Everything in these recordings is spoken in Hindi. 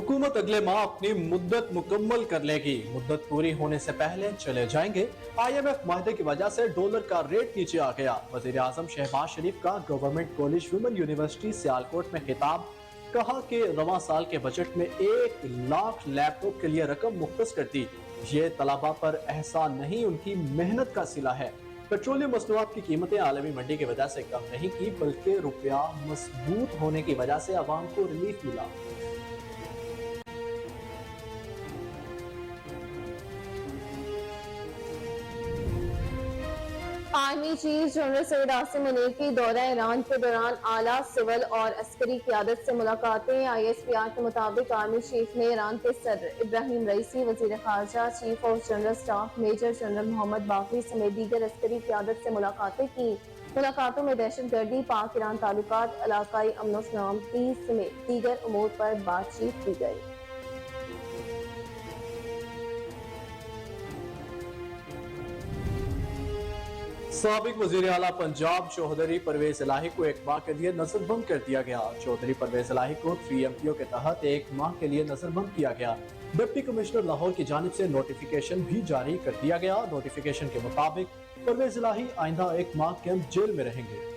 हुकूमत अगले माह अपनी मुद्दत मुकम्मल कर लेगी। मुद्दत पूरी होने से पहले चले जाएंगे। IMF माहदे की वजह से डॉलर का रेट नीचे आ गया। वजीर आजम शहबाज शरीफ का government college women university Sialkot में खिताब। कहा कि रवां साल के बजट में 1 लाख लैपटॉप के लिए रकम मुख्तस कर दी। ये तलबा पर एहसान नहीं, उनकी मेहनत का सिला है। पेट्रोलियम मसनूआत की कीमतें आलमी मंडी की वजह से कम नहीं की, बल्कि रुपया मजबूत होने की वजह से आवाम को रिलीफ मिला। Army chief general Syed Asim Munir की दौरा ईरान के दौरान आला सिविल और अस्करी क़यादत से मुलाकातें। ISPR के मुताबिक आर्मी चीफ ने ईरान के सदर इब्राहिम रईसी, वजीर खारजा, chief of general staff major general Mohammad Bagheri समेत दीगर अस्करी क़यादत से मुलाकातें की। मुलाकातों में दहशतगर्दी, पाक ईरान ताल्लुकात, इलाकाई अमन सलामती समेत दीगर उमूर पर बातचीत की गई। साबिक वजीर आला पंजाब चौधरी परवेज इलाही को 1 माह के लिए नजरबंद कर दिया गया। चौधरी परवेज इलाही को 3MPO के तहत 1 माह के लिए नजरबंद किया गया। डिप्टी कमिश्नर लाहौर की जानिब से नोटिफिकेशन भी जारी कर दिया गया। नोटिफिकेशन के मुताबिक परवेज इलाही आइंदा 1 माह कैंप जेल में रहेंगे।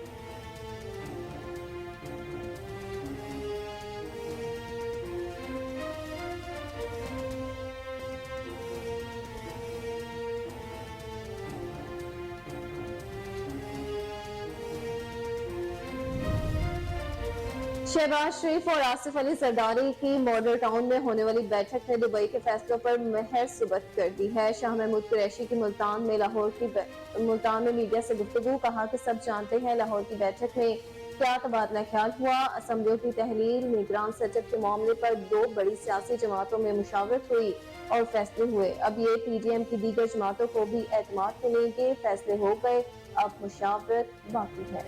शहबाज शरीफ और आसिफ अली जरदारी की मॉडल टाउन में होने वाली बैठक ने दुबई के फैसलों पर महर सुबत कर दी है। शाह महमूद कुरैशी की मुल्तान में मीडिया से गुफ्तगू। कहा कि सब जानते हैं लाहौर की बैठक में क्या तबादला ख्याल हुआ। असम्बलियों की तहलील, निगरान सेटअप के मामले पर 2 बड़ी सियासी जमातों में मुशावरत हुई और फैसले हुए। अब ये PDM की दीगर जमातों को भी एतमाद मिलेंगे। फैसले हो गए, अब मुशावरत बाकी है।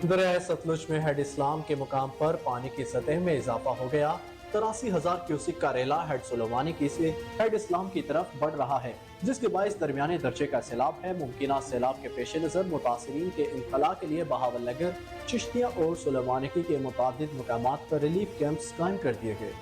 दरिया सतलुज में हेड इस्लाम के मुकाम पर पानी की सतह में इजाफा हो गया। 83,000 क्यूसिक का रेला हेड सुलेमानी की से हेड इस्लाम की तरफ बढ़ रहा है, जिसके बायस दरमियाने दर्जे का सैलाब है। मुमकिन सैलाब के पेश नजर मुतासरीन के इंखला के लिए बहावल नगर, चिश्तिया और सुलेमानी के मुतादिद मकामात पर रिलीफ कैंप्स कायम कर दिए गए।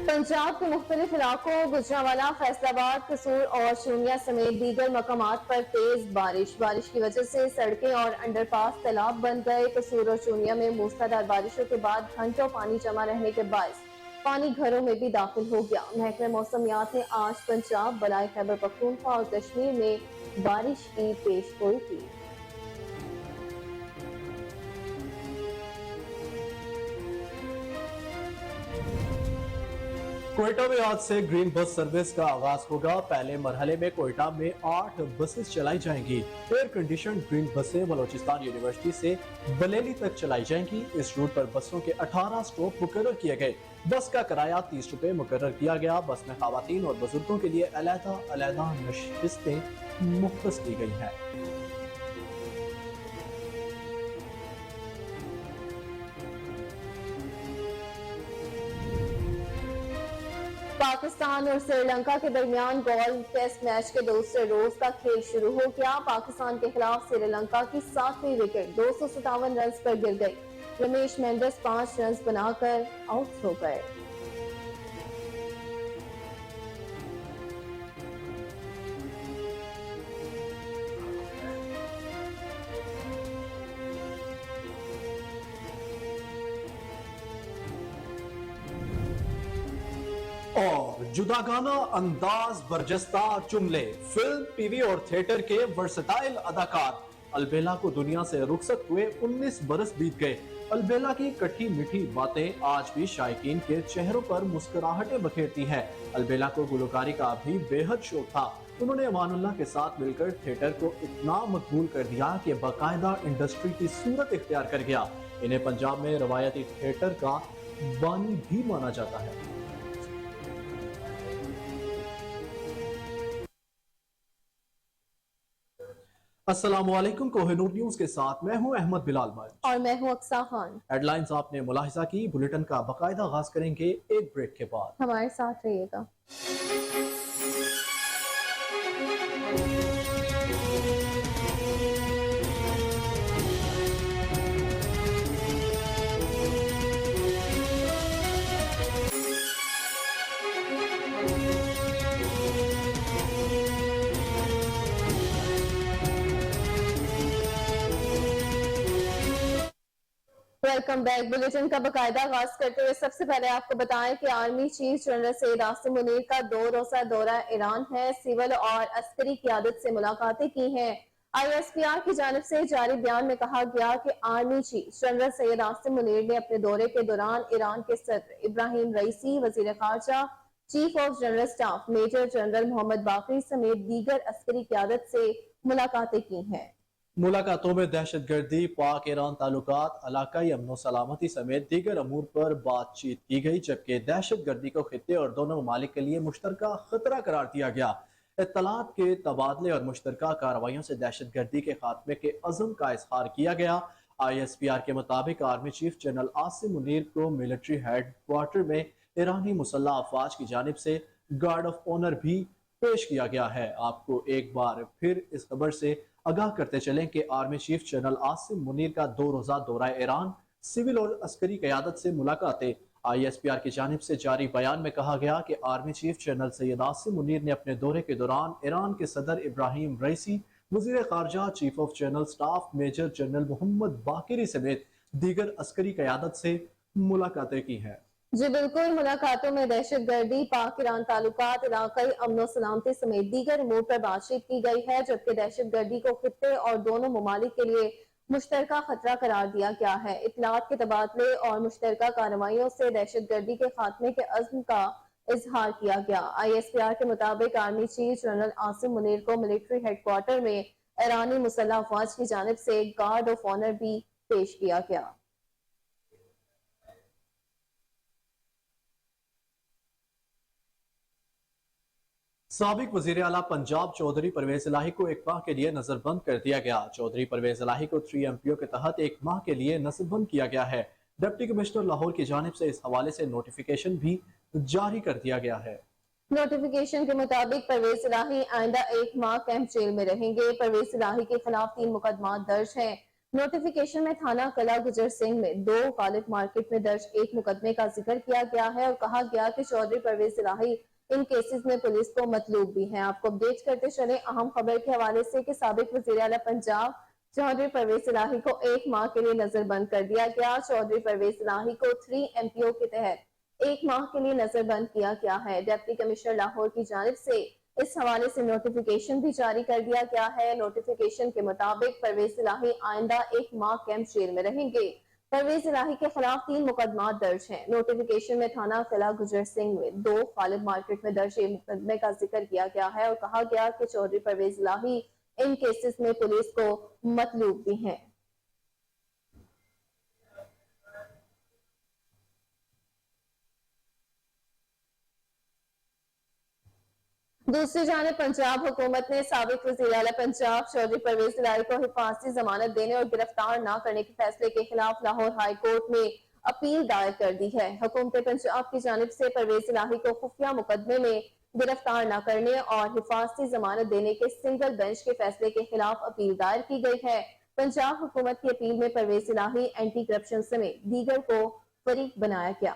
पंजाब के मुख्तलिफ इलाकों गुजरांवाला, फैसलाबाद, कसूर और चूनिया समेत दीगर मकामात पर तेज बारिश की वजह से सड़कें और अंडरपास तालाब बन गए। कसूर और चूनिया में मूसलाधार बारिशों के बाद घंटों पानी जमा रहने के बायस पानी घरों में भी दाखिल हो गया। महकमे मौसमियात ने आज पंजाब, बलाई खैबर पख्तूनख्वा और कश्मीर में बारिश की पेशगोई की। कोयटा में आज से ग्रीन बस सर्विस का आगाज होगा। पहले मरहले में कोयटा में 8 बसेस चलाई जाएंगी। एयर कंडीशन ग्रीन बसें बलोचिस्तान यूनिवर्सिटी से बलेली तक चलाई जाएंगी। इस रूट पर बसों के 18 स्टॉप मुकर्रर किए गए। बस का किराया 30 रुपए मुकर्रर किया गया। बस में खवातीन और बुजुर्गों के लिए अलग-अलग नशिस्तें मुख्तस की गई हैं। पाकिस्तान और श्रीलंका के दरमियान गोल्फ टेस्ट मैच के दूसरे रोज का खेल शुरू हो गया। पाकिस्तान के खिलाफ श्रीलंका की 7वीं विकेट 257 रन पर गिर गई। रमेश मेंडिस 5 रन बनाकर आउट हो गए। और जुदागाना अंदाज, बरजस्ता जुमले, फिल्म, टीवी और थिएटर के वर्सटाइल अदाकार अलबेला को दुनिया से रुखसत हुए 19 बरस बीत गए। अलबेला की कट्टी मीठी बातें आज भी शायकीन के चेहरों पर मुस्कुराहटें बखेरती हैं। अलबेला को गुलकारी का भी बेहद शौक था। उन्होंने अमानुल्लाह के साथ मिलकर थिएटर को इतना मकबूल कर दिया कि बाकायदा इंडस्ट्री की सूरत इख्तियार कर गया। इन्हें पंजाब में रवायती थिएटर का बानी भी माना जाता है। अस्सलाम वालेकुम। कोहिनूर न्यूज के साथ मैं हूं अहमद बिलाल मर्च। और मैं हूँ अक्सा खान। हेडलाइंस आपने मुलाहिजा की, बुलेटिन का बाकायदा आगाज करेंगे एक ब्रेक के बाद। हमारे साथ रहिएगा। Welcome back. बुलेटिन का बकायदा आगाज करते हुए सबसे पहले आपको बताएं कि army chief general Syed Asim Munir का 2 रोज़ा दौरा ईरान है। सिविल और अस्करी क़यादत से मुलाकातें की हैं। ISPR की जानिब से जारी बयान में कहा गया कि army chief general Syed Asim Munir ने अपने दौरे के दौरान ईरान के सदर इब्राहिम रईसी, वजीर खारजा, chief of general staff major general Mohammad Bagheri समेत दीगर अस्करी क़यादत से मुलाकातें की हैं। मुलाकातों में दहशत गर्दी, पाक ईरान ताल्लुकात, इलाकाई अमन सलामती समेत दीगर अमूर पर बातचीत की गई, जबकि दहशत गर्दी को खित्ते और दोनों ममालिक के लिए मुश्तरका खतरा करार दिया गया। इत्तलात के तबादले और मुश्तरका कार्रवाइयों से दहशत गर्दी के खात्मे के अज़म का इजहार किया गया। ISPR के मुताबिक army chief general Asim Munir को मिलिट्री हेड क्वार्टर में ईरानी मुसल्लह अफवाज की जानिब से गार्ड ऑफ ऑनर भी पेश किया गया है। आपको एक बार फिर इस खबर से आगाह करते चलें कि army chief general Asim Munir का 2 रोज़ा दौरा ईरान, सिविल और अस्करी क़यादत से मुलाकातें। ISPR की जानिब से जारी बयान में कहा गया कि army chief general Syed Asim Munir ने अपने दौरे के दौरान ईरान के सदर इब्राहिम रईसी, वज़ीर खारजा, chief of general staff major general Mohammad Bagheri समेत दीगर अस्करी क़यादत से मुलाकातें की हैं। जी बिल्कुल, मुलाकातों में दहशत गर्दी, पाक ईरान ताल्लुकात, इलाकाई अमन सलामती समेत दीगर अमूर पर बातचीत की गई है, जबकि दहशत गर्दी को खित्ते और दोनों ममालिक के लिए मुश्तरका खतरा करार दिया गया है। इत्तलात के तबादले और मुश्तरका कार्रवाइयों से दहशत गर्दी के खात्मे के अज़्म का इजहार किया गया। ISPR के मुताबिक army chief general Asim Munir को मिलिट्री हेडक्वार्टर में ईरानी मुसल्लह अफवाज की जानिब से गार्ड ऑफ ऑनर भी पेश किया गया। साबिक वजीर आला पंजाब चौधरी परवेज इलाही को एक माह के लिए नजरबंद कर दिया गया। चौधरी परवेज इलाही को 3 MPO के तहत एक माह के लिए नजरबंद किया गया है। डिप्टी कमिश्नर लाहौर की जानिब से इस हवाले से नोटिफिकेशन भी जारी कर दिया गया है। नोटिफिकेशन के मुताबिक परवेज इलाही आइंदा 1 माह कैंप जेल में रहेंगे। परवेज इलाही के खिलाफ 3 मुकदमा दर्ज हैं। नोटिफिकेशन में थाना कला गुजर सिंह में 2, गालिब मार्केट में दर्ज 1 मुकदमे का जिक्र किया गया है और कहा गया कि चौधरी परवेज इलाही इन केसेस में पुलिस को मतलूब भी हैं। आपको अपडेट करते चले अहम खबर के हवाले से कि साबिक वज़ीर आला पंजाब चौधरी परवेज इलाही को 1 माह के लिए नजरबंद कर दिया गया। चौधरी परवेज इलाही को 3 MPO के तहत 1 माह के लिए नजरबंद किया गया है। डिप्टी कमिश्नर लाहौर की जानिब से इस हवाले से नोटिफिकेशन भी जारी कर दिया गया है। नोटिफिकेशन के मुताबिक परवेज इलाही आइंदा 1 माह कैंप जेल में रहेंगे। परवेज इलाही के खिलाफ 3 मुकदमा दर्ज हैं। नोटिफिकेशन में थाना कला गुजर सिंह में 2, गालिब मार्केट में दर्ज 1 मुकदमे का जिक्र किया गया है और कहा गया कि चौधरी परवेज इलाही इन केसेस में पुलिस को मतलूब भी हैं। दूसरी जानिब पंजाब हुकूमत ने साबिक वज़ीर आला पंजाब चौधरी परवेज इलाही को हिफाजती जमानत देने और गिरफ्तार न करने के फैसले के खिलाफ लाहौर हाई कोर्ट में अपील दायर कर दी है। हुकूमत पंजाब की जानिब से परवेज इलाही को खुफिया मुकदमे में गिरफ्तार न करने और हिफाजती जमानत देने के सिंगल बेंच के फैसले के खिलाफ अपील दायर की गई है। पंजाब हुकूमत की अपील में परवेज इलाही, एंटी करप्शन समेत दीगर को फरीक बनाया गया।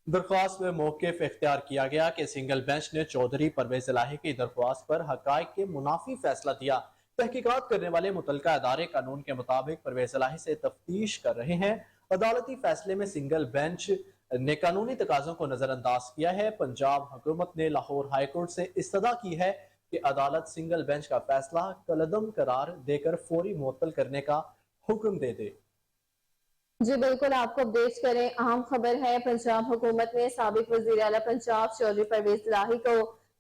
दरख्वास्त में मौक़िफ़ इख्तियार किया गया कि सिंगल बेंच ने चौधरी परवेज इलाही की दरख्वास्त पर हक़ाइक़ के मुनाफी फैसला दिया। तहकीकात करने वाले मुतलका अदारे कानून के मुताबिक परवेज इलाही से तफ्तीश कर रहे हैं। अदालती फैसले में सिंगल बेंच ने कानूनी तकाज़ों को नजरअंदाज किया है। पंजाब हुकूमत ने लाहौर हाई कोर्ट से इस्तदा की है कि अदालत सिंगल बेंच का फैसला कलअदम करार देकर फौरी मुअत्तल करने का हुक्म दे दे। जी बिल्कुल, आपको अपडेट करें अहम खबर है पंजाब हुकूमत ने साबिक वज़ीर आला पंजाब चौधरी परवेज इलाही को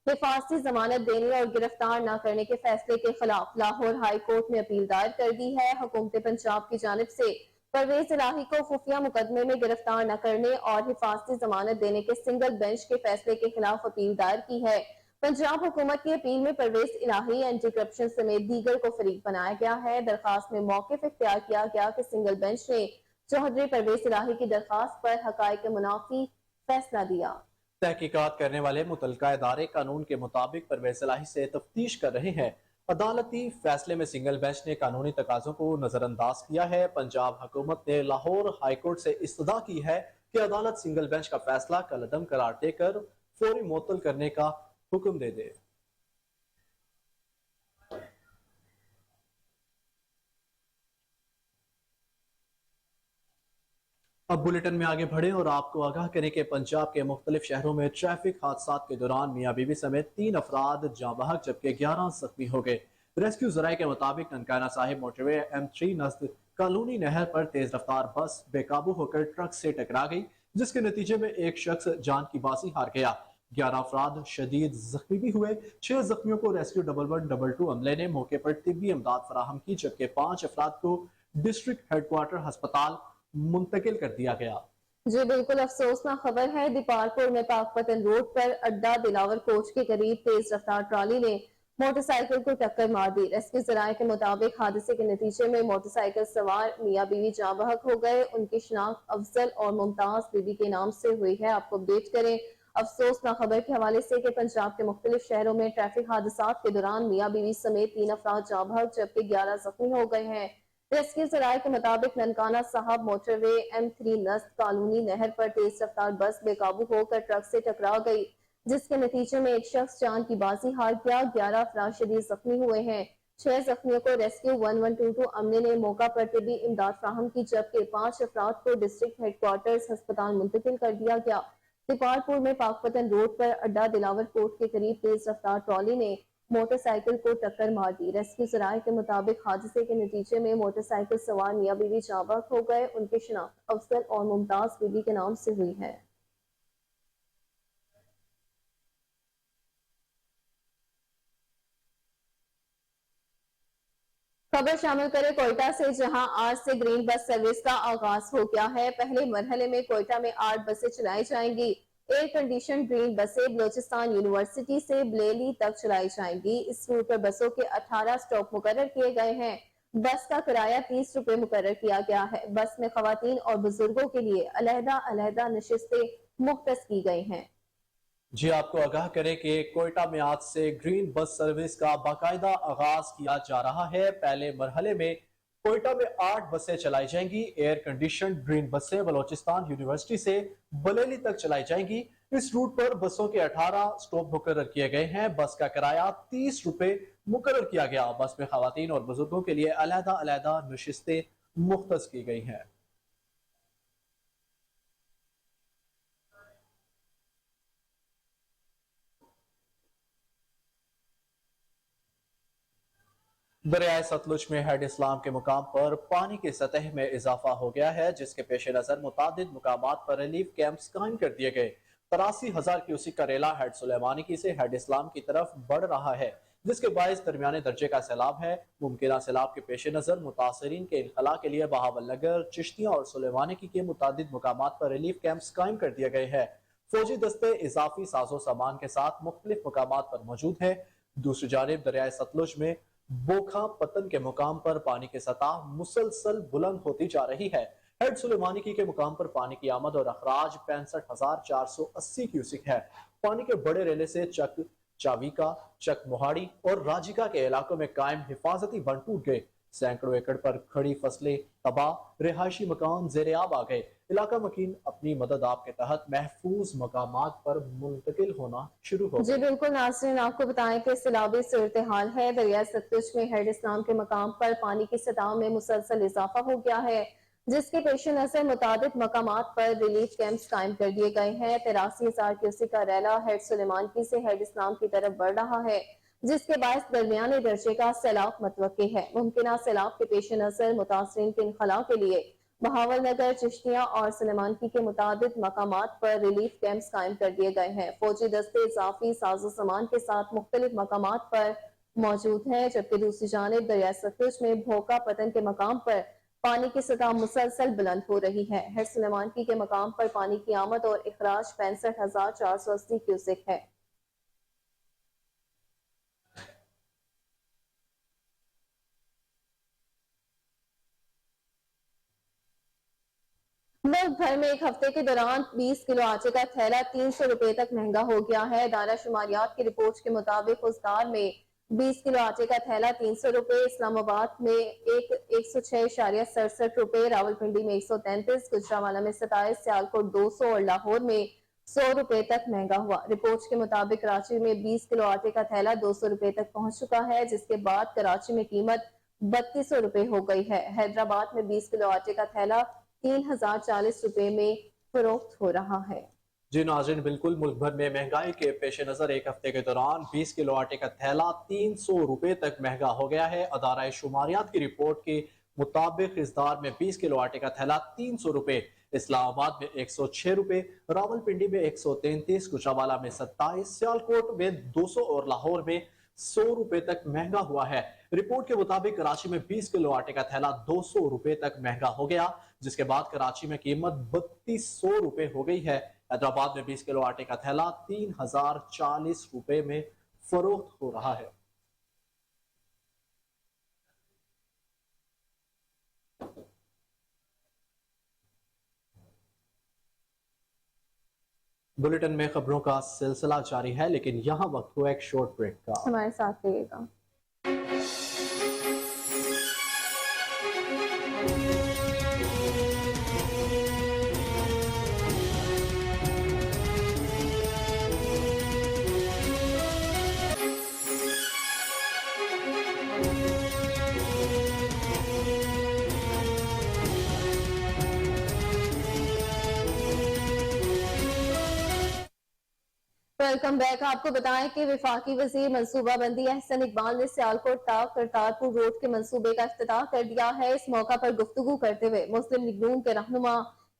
हिफाजती जमानत देने और गिरफ्तार न करने के फैसले के खिलाफ लाहौर हाई कोर्ट में अपील दायर कर दी है। हुकूमत पंजाब की जानिब से परवेज इलाही को खुफिया मुकदमे में गिरफ्तार न करने और हिफाजती जमानत देने के सिंगल बेंच के फैसले के खिलाफ अपील दायर की है। पंजाब हुकूमत की अपील में परवेज इलाही एंटी करप्शन समेत दीगर को फरीक बनाया गया है। दरखास्त में मौक़िफ़ इख्तियार किया गया कि सिंगल बेंच ने चौधरी परवेज इलाही की दरखास्त पर हकायक के मुनाफी फैसला दिया। तहकीकात करने वाले मुतलका इदारे कानून के मुताबिक परवेज इलाही से तफ्तीश कर रहे हैं। अदालती फैसले में सिंगल बेंच ने कानूनी तकाजों को नजरअंदाज किया है। पंजाब हुकूमत ने लाहौर हाईकोर्ट से इस्तदा की है कि अदालत सिंगल बेंच का फैसला कलअदम करार देकर फौरी मुअत्तल करने का हुक्म दे दे। अब बुलेटिन में आगे बढ़े और आपको आगाह करें कि पंजाब के मुख्तलिफ शहरों में ट्रैफिक हादसा के दौरान मियाँ बीवी समेत 3 अफराद जाँ बहक जबकि 11 जख्मी हो गए। रेस्क्यू जराये के मुताबिक ननकाना साहिब मोटरवे M3 नज़द कॉलोनी नहर पर तेज रफ्तार बस बेकाबू होकर ट्रक से टकरा गई, जिसके नतीजे में एक शख्स जान की बाजी हार गया। 11 अफराद शदीद जख्मी भी हुए। 6 जख्मियों को रेस्क्यू 1112 अमले ने मौके पर तिब्बी इमदाद फराहम की, जबकि 5 अफराद को डिस्ट्रिक्ट हेडक्वार्टर अस्पताल मुंतकिल कर दिया गया। जी बिल्कुल अफसोसनाक खबर है। दीपालपुर में पाकपतन रोड पर अड्डा दिलावर कोच के करीब तेज रफ्तार ट्राली ने मोटरसाइकिल को टक्कर मार दी। रेस्क्यू जराये के मुताबिक हादसे के नतीजे में मोटरसाइकिल सवार मियाँ बीवी जाँ बहक हो गए। उनकी शिनाख्त अफजल और मुमताज बीबी के नाम से हुई है। आपको अपडेट करें अफसोसनाक खबर के हवाले से कि पंजाब के मुख्तलिफ शहरों में ट्रैफिक हादसा के दौरान मियाँ बीवी समेत 3 अफराद जाँ बहक जबकि 11 जख्मी हो गए हैं। रेस्क्यू जराये के मुताबिक ननकाना साहब मोटरवे M3 नस्त कॉलोनी नहर पर तेज रफ्तार बस बेकाबू होकर ट्रक से टकरा गई, जिसके नतीजे में एक शख्स जान की बाजी हार गया। 11 अफराद शदीद जख्मी हुए हैं। 6 जख्मियों को रेस्क्यू 1122 अमले ने मौका पर तिब्बी इमदाद फ्राहम की, जबकि 5 अफराद को डिस्ट्रिक्ट हेडक्वार्टर्स अस्पताल मुंतकिल कर दिया गया। दीपालपुर में पाकपतन रोड पर अड्डा दिलावर कोर्ट के करीब तेज रफ्तार ट्रॉली ने मोटरसाइकिल को टक्कर मार दी। रेस्क्यू जराये के मुताबिक हादसे के नतीजे में मोटरसाइकिल सवार मियाँ बीवी जाँ बहक हो गए। उनकी शिनाख्त अफजल और मुमताज बीबी के नाम से हुई है। खबर शामिल करें कोयटा से, जहां आज से ग्रीन बस सर्विस का आगाज हो गया है। पहले मरहले में कोयटा में 8 बसें चलाई जाएंगी। एयर कंडीशन ग्रीन बसें बलोचिस्तान यूनिवर्सिटी से बलेली तक चलाई जाएंगी। इस रूट पर बसों के 18 स्टॉप मुकर्रर किए गए हैं। बस का किराया 30 रुपए मुकर्रर किया गया है। बस में खवातीन और बुजुर्गों के लिए अलहदा अलहदा नशिस्तें मुख्तस की गई हैं। जी आपको आगाह करें कि कोयटा में आज से ग्रीन बस सर्विस का बाकायदा आगाज किया जा रहा है। पहले मरहले में कोयटा में 8 बसें चलाई जाएंगी। एयर कंडीशन ग्रीन बसें बलोचिस्तान यूनिवर्सिटी से बलेली तक चलाई जाएंगी। इस रूट पर बसों के 18 स्टॉप मुकर्रर किए गए हैं। बस का किराया 30 रुपए मुकर्रर किया गया। बस में खवातीन और बुजुर्गों के लिए अलहदा अलहदा नशिस्तें मुख्तस की गई हैं। दरियाए सतलुज में हेड इस्लाम के मुकाम पर पानी की सतह में इजाफा हो गया है, जिसके पेश नजर मुतादिद मुकामात पर रिलीफ कैंप्स कायम कर दिए गए। 83,000 क्यूसिक का रेला हेड सुलेमानी से हेड इस्लाम की तरफ बढ़ रहा है, जिसके बायस दरमियाने दर्जे का सैलाब है। मुमकिन सैलाब के पेश नजर मुतासरीन के इनखला के लिए बहावल नगर, चिश्तिया और सुलेमानी के मुतादिद मुकामात पर रिलीफ कैंप्स कायम कर दिए गए हैं। फौजी दस्ते इजाफी साजो सामान के साथ मुख्तलिफ मुकामात पर मौजूद है। दूसरी जानिब दरियाए सतलुज में बोखा पतन के मुकाम पर पानी की सतह मुसलसल बुलंद होती जा रही है। हेड सुलेमानी के मुकाम पर पानी की आमद और अखराज 65,480 क्यूसिक है। पानी के बड़े रेले से चक चावीका, चक मोहाड़ी और राजिका के इलाकों में कायम हिफाजती बंद टूट गए। सैकड़ों एकड़ पर खड़ी फसलें तबाह, रिहायशी मकान जेरेआब आ गए। इलाका मकीन अपनी मदद आपके तहत महफूज मकामात पर मुंतकिल होना शुरू हो जी गए। बिल्कुल नाज़रीन, आपको बताएं कि सैलाबी सूरत हाल है। दरिया सतलुज में हेड इस्लाम के मकाम पर पानी की सतह में मुसलसल इजाफा हो गया है, जिसके पेश नजर मुताबिक मकामात पर रिलीफ कैंप्स कायम कर दिए गए हैं। 83,000 क्यूसिक का रैला हेड सुलेमानी से हेड इस्लाम की तरफ बढ़ रहा है, जिसके बायस दरमियाने दर्जे का सैलाब मतवक्की है। मुमकिन सैलाब के पेश नजर मुतासरीन के इनखला के लिए बहावल नगर, चिश्तिया और सुलेमानी के मुताबिक मकामात पर रिलीफ कैंप्स कायम कर दिए गए हैं। फौजी दस्ते इजाफी साजो सामान के साथ मुख्तलिफ मकामात पर मौजूद हैं, जबकि दूसरी जानिब दरिया सतलुज में भोका पतन के मकाम पर पानी की सतह मुसलसल बुलंद हो रही है। हेड सुलेमानी के मकाम पर पानी की आमद और इखराज 65,480 क्यूसिक है। मुल्क भर में एक हफ्ते के दौरान 20 किलो आटे का थैला 300 रुपए तक महंगा हो गया है। दायरा शुमारियात की रिपोर्ट के मुताबिक उस्तार में 20 किलो आटे का थैला 300 रुपए, इस्लामाबाद में 106.67 रुपए, रावलपिंडी में 133, गुजरावाला में 27, सियालकोट 200 और लाहौर में 100 रुपए तक महंगा हुआ। रिपोर्ट के मुताबिक कराची में 20 किलो आटे का थैला 200 रुपए तक पहुंच चुका है, जिसके बाद कराची में कीमत 3200 रुपए हो गई है। हैदराबाद में 20 किलो आटे का थैला 3040 रुपए में फरोख्त हो रहा है। जी नाज़रीन, बिल्कुल मुल्क भर में महंगाई के पेश नज़र एक हफ्ते के दौरान 20 किलो आटे का थैला 300 रुपए तक महंगा हो गया है। अदारा शुमारियात की रिपोर्ट के मुताबिक इस दार में 20 किलो आटे का थैला 300 रुपए, इस्लामाबाद में 106 रुपए, रावलपिंडी में 133, गुजरावाला में 27, सियालकोट में 200 और लाहौर में 100 रुपए तक महंगा हुआ है। रिपोर्ट के मुताबिक कराची में 20 किलो आटे का थैला 200 रुपए तक महंगा हो गया, जिसके बाद कराची में कीमत 3200 रुपए हो गई है। हैदराबाद में 20 किलो आटे का थैला 3040 रुपए में फरोख्त हो रहा है। बुलेटिन में खबरों का सिलसिला जारी है, लेकिन यहाँ वक्त हुआ एक शॉर्ट ब्रेक का। हमारे साथ रहिएगा। Welcome back. आपको बताएं कि विफाकी वजीर मनसूबाबंदी एहसन इकबाल ने सियालकोट तक करतारपुर रोड के मंसूबे का इफ्तिताह कर दिया है। इस मौका पर गुफ्तगू करते हुए मुस्लिम लीग नून के रहनुमा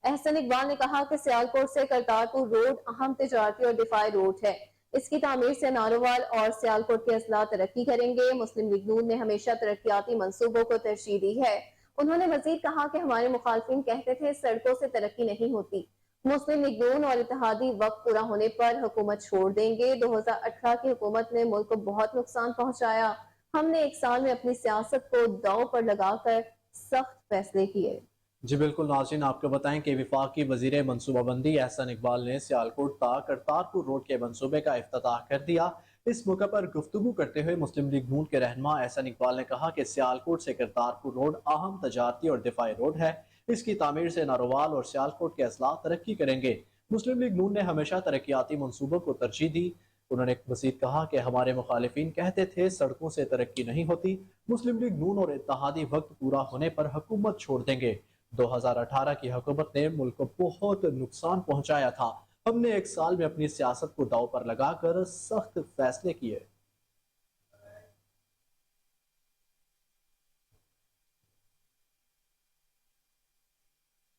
एहसन इकबाल ने कहा कि सियालकोट से करतारपुर रोड अहम तिजारती और दिफाई रोड है। इसकी तामीर से नारोवाल और सियालकोट के अजला तरक्की करेंगे। मुस्लिम लीग नून ने हमेशा तरक्याती मंसूबों को तरजीह दी है। उन्होंने मजीद कहा कि हमारे मुखालफिन कहते थे सड़कों से तरक्की नहीं होती। मुस्लिम लीग नून और इत्तेहादी वक्त पूरा होने पर हुकूमत छोड़ देंगे। 2018 की हुकूमत ने मुल्क को बहुत नुकसान पहुंचाया। हमने एक साल में अपनी सियासत को दांव पर लगाकर सख्त फैसले किए। जी बिल्कुल नाज़रीन, आपको बताएं कि विफाकी वजीर मनसूबाबंदी एहसन इकबाल ने सियालकोट तक करतारपुर रोड के मंसूबे का इफ्तिताह कर दिया। इस मौके पर गुफ्तगू करते हुए मुस्लिम लीग नून के रहनुमा एहसन इकबाल ने कहा कि सियालकोट से करतारपुर रोड अहम तजारती और दिफाई रोड है। इसकी तामीर से नारोवाल और सियालकोट के अजला तरक्की करेंगे। मुस्लिम लीग नून ने हमेशा तरक्याती मंसूबों को तरजीह दी। उन्होंने मजीद कहा कि हमारे मुखालिफिन कहते थे सड़कों से तरक्की नहीं होती। मुस्लिम लीग नून और इत्तेहादी वक्त पूरा होने पर हुकूमत छोड़ देंगे। 2018 की हुकूमत ने मुल्क को बहुत नुकसान पहुंचाया था। हमने एक साल में अपनी सियासत को दांव पर लगाकर सख्त फैसले किए।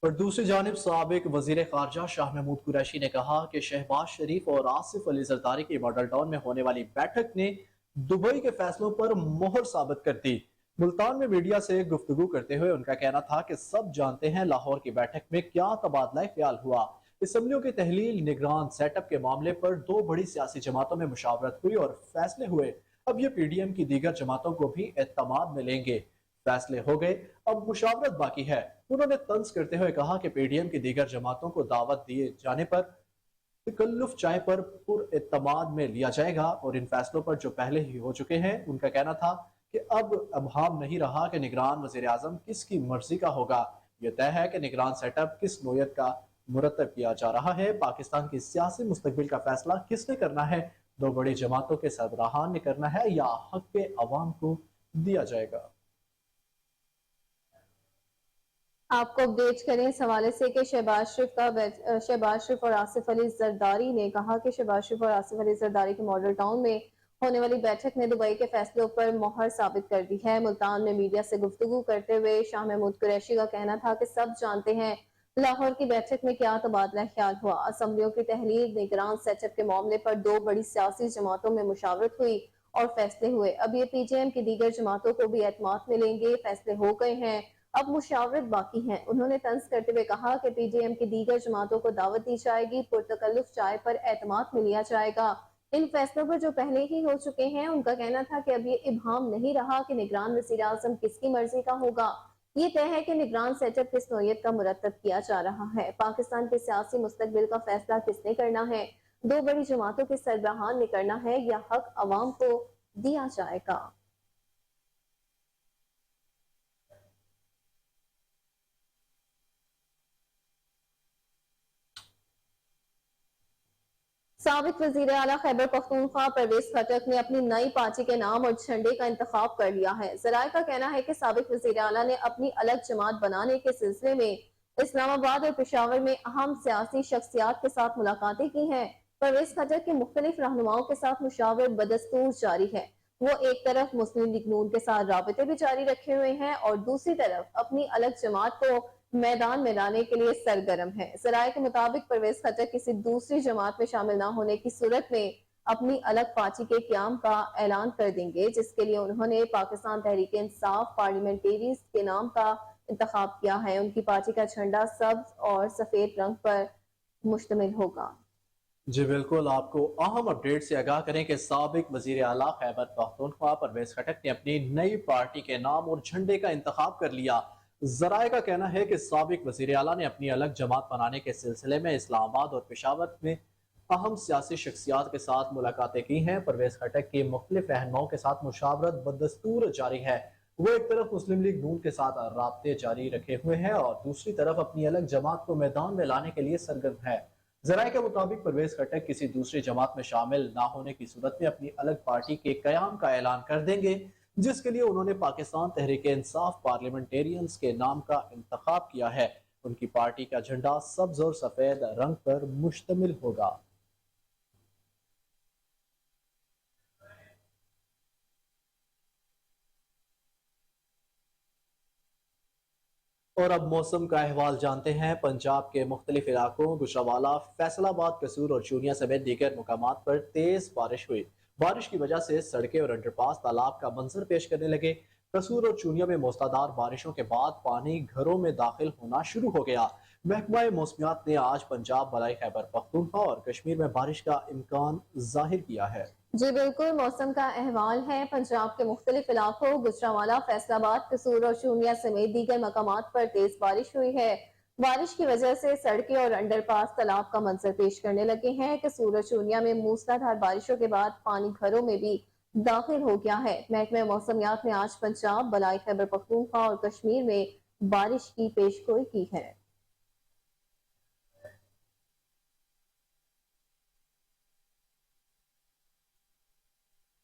और दूसरी जानिब साबिक वजीर खारजा शाह महमूद कुरैशी ने कहा कि शहबाज शरीफ और आसिफ अली जरदारी की मॉडल टाउन में होने वाली बैठक ने दुबई के फैसलों पर मोहर साबित कर दी। मुल्तान में मीडिया से गुफ्तगू करते हुए उनका कहना था कि सब जानते हैं लाहौर की बैठक में क्या तबादला ख्याल हुआ। असम्बलियों की तहलील निगरान सेटअप के मामले पर दो बड़ी सियासी जमातों में मुशावरत हुई और फैसले हुए। अब ये PDM की दीगर जमातों को भी एतमाद में लेंगे। फैसले हो गए, अब मुशावरत बाकी है। उन्होंने तंज करते हुए कहा कि PDM की दीगर जमातों को दावत दिए जाने पर तकल्लुफ चाय पर पुरएतमाद में लिया जाएगा और इन फैसलों पर जो पहले ही हो चुके हैं। उनका कहना था कि अब अबहाम नहीं रहा कि निगरान वजीर आजम किसकी मर्जी का होगा। यह तय है कि निगरान सेटअप किस नोयत का मुरतब किया जा रहा है। पाकिस्तान की सियासी मुस्तकबिल का फैसला किसने करना है, दो बड़ी जमातों के सरबराहान ने करना है या हक के अवाम को दिया जाएगा। आपको अपडेट करें इस हवाले से कि शहबाज शरीफ और आसिफ अली जरदारी ने कहा कि शहबाज शरीफ और आसिफ अली जरदारी के मॉडल टाउन में होने वाली बैठक ने दुबई के फैसलों पर मोहर साबित कर दी है। मुल्तान में मीडिया से गुफ्तगू करते हुए शाह महमूद कुरैशी का कहना था कि सब जानते हैं लाहौर की बैठक में क्या तबादला ख्याल हुआ। असम्बलियों की तहलील निगरान सेटअप के मामले पर दो बड़ी सियासी जमातों में मुशावरत हुई और फैसले हुए। अब ये PJM की दीगर जमातों को भी एतमाद में लेंगे। फैसले हो गए हैं, अब मुशावरत बाकी है। उन्होंने तंज करते हुए कहा कि PJM की दीगर जमातों को दावत दी जाएगी, पुरतकल्लुफ चाय पर एतमाद में लिया जाएगा। इन फैसलों पर जो पहले ही हो चुके हैं, उनका कहना था कि अब ये इबहाम नहीं रहा कि निगरान वज़ीर आज़म किसकी मर्जी का होगा। ये तय है कि निगरान सेटअप किस नौयत का मुरतब किया जा रहा है। पाकिस्तान के सियासी मुस्तकबिल का फैसला किसने करना है, दो बड़ी जमातों के सरबराहान ने करना है या हक अवाम को दिया जाएगा। साबिक वजीर आला खैबर पख्तूनख्वा परवेज खटक ने अपनी नई पार्टी के नाम और झंडे का इंतखाब कर लिया है। जराये का कहना है कि साबिक वजीर आला ने अपनी अलग जमात बनाने के सिलसिले में इस्लामाबाद और पेशावर में अहम सियासी शख्सियात के साथ मुलाकातें की हैं। परवेज खटक के मुख्तलिफ रहनुमाओं के साथ मुशावरत बदस्तूर जारी है। वो एक तरफ मुस्लिम लीग नून के साथ राबते भी जारी रखे हुए हैं और दूसरी तरफ अपनी अलग जमात को मैदान में लाने के लिए सरगर्म है। जराये के मुताबिक परवेज खटक किसी दूसरी जमात में शामिल न होने की सूरत में अपनी अलग पार्टी के क्याम का ऐलान कर देंगे, जिसके लिए उन्होंने पाकिस्तान तहरीक इंसाफ पार्लियामेंटेरियंस के नाम का इंतखाब किया है। उनकी पार्टी का झंडा सब्ज और सफेद रंग पर मुश्तमिल होगा। जी बिल्कुल, आपको अहम अपडेट से आगाह करें कि साबिक वजीर आला खैबर पख्तूनख्वा परवेज खटक ने अपनी नई पार्टी के नाम और झंडे का इंतखाब कर लिया। जराये का कहना है कि साबिक वजीर आला ने अपनी अलग जमात बनाने के सिलसिले में इस्लामाबाद और पेशावर में अहम सियासी शख्सियात के साथ मुलाकातें की हैं। परवेज खटक की मुख्तलिफ रहनुमाओं के साथ मुशावरत बदस्तूर जारी है। वो एक तरफ मुस्लिम लीग नून के साथ राब्ते जारी रखे हुए हैं और दूसरी तरफ अपनी अलग जमात को मैदान में लाने के लिए सरगर्म है। जराये के मुताबिक परवेज खटक किसी दूसरी जमात में शामिल ना होने की सूरत में अपनी अलग पार्टी के कयाम का ऐलान कर देंगे, जिसके लिए उन्होंने पाकिस्तान तहरीक इंसाफ पार्लियामेंटेरियंस के नाम का इंतखाब किया है। उनकी पार्टी का झंडा सब्ज और सफेद रंग पर मुश्तमिल होगा। और अब मौसम का अहवाल जानते हैं। पंजाब के मुख्तलिफ इलाकों गुजरांवाला, फैसलाबाद, कसूर और चूनिया समेत दीगर मुकामात पर तेज बारिश हुई। बारिश की वजह से सड़कें और अंडरपास तालाब का मंजर पेश करने लगे। कसूर और चूनिया में मूसलाधार बारिशों के बाद पानी घरों में दाखिल होना शुरू हो गया। महकमा मौसमियात ने आज पंजाब, बलाई खैबर पख्तूनख्वा और कश्मीर में बारिश का इम्कान जाहिर किया है। जी बिल्कुल, मौसम का अहवाल है। पंजाब के मुख्तलिफ इलाकों गुजरांवाला, फैसलाबाद, कसूर और चूनिया समेत दीगर मकामात पर तेज बारिश हुई है। बारिश की वजह से सड़कें और अंडरपास तालाब का मंजर पेश करने लगे हैं। कसूर और चूनिया में मूसलाधार बारिशों के बाद पानी घरों में भी दाखिल हो गया है। महकमा मौसमियात ने आज पंजाब, बलाई खैबर पख्तूनख्वा और कश्मीर में बारिश की पेशगोई की है।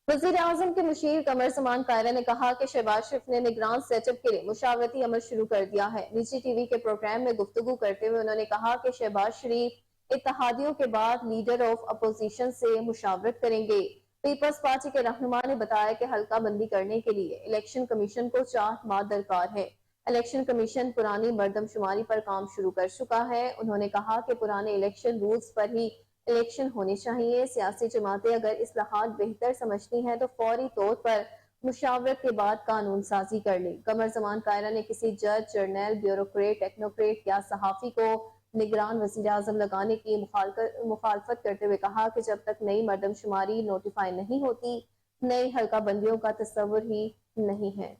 वजीर आजम के मुशीर कमर जमान कायरा ने कहा कि शहबाज शरीफ ने निगरान सेटअप के लिए मुशावरती अमल शुरू कर दिया है। निजी टीवी के प्रोग्राम में गुफ्तगू करते हुए उन्होंने कहा कि शहबाज शरीफ इत्तेहादियों के बाद लीडर ऑफ अपोजिशन से मुशावरत करेंगे। पीपल्स पार्टी के रहनुमा ने बताया कि हल्का बंदी करने के लिए इलेक्शन कमीशन को 4 माह दरकार है। इलेक्शन कमीशन पुरानी मरदमशुमारी पर काम शुरू कर चुका है। उन्होंने कहा कि पुराने इलेक्शन रूल्स पर ही इलेक्शन होने चाहिए। सियासी जमातें अगर इस्लाहात बेहतर समझती हैं तो फौरी तौर पर मुशावरत के बाद कानून साजी कर लें। कमर जमान कायरा ने किसी जज, जर्नल, ब्यूरोक्रेट, टेक्नोक्रेट या सहाफी को निगरान वजीर आजम लगाने की मुखालफत करते हुए कहा कि जब तक नई मरदमशुमारी नोटिफाई नहीं होती, नई हल्का बंदियों का तस्वुर ही नहीं है।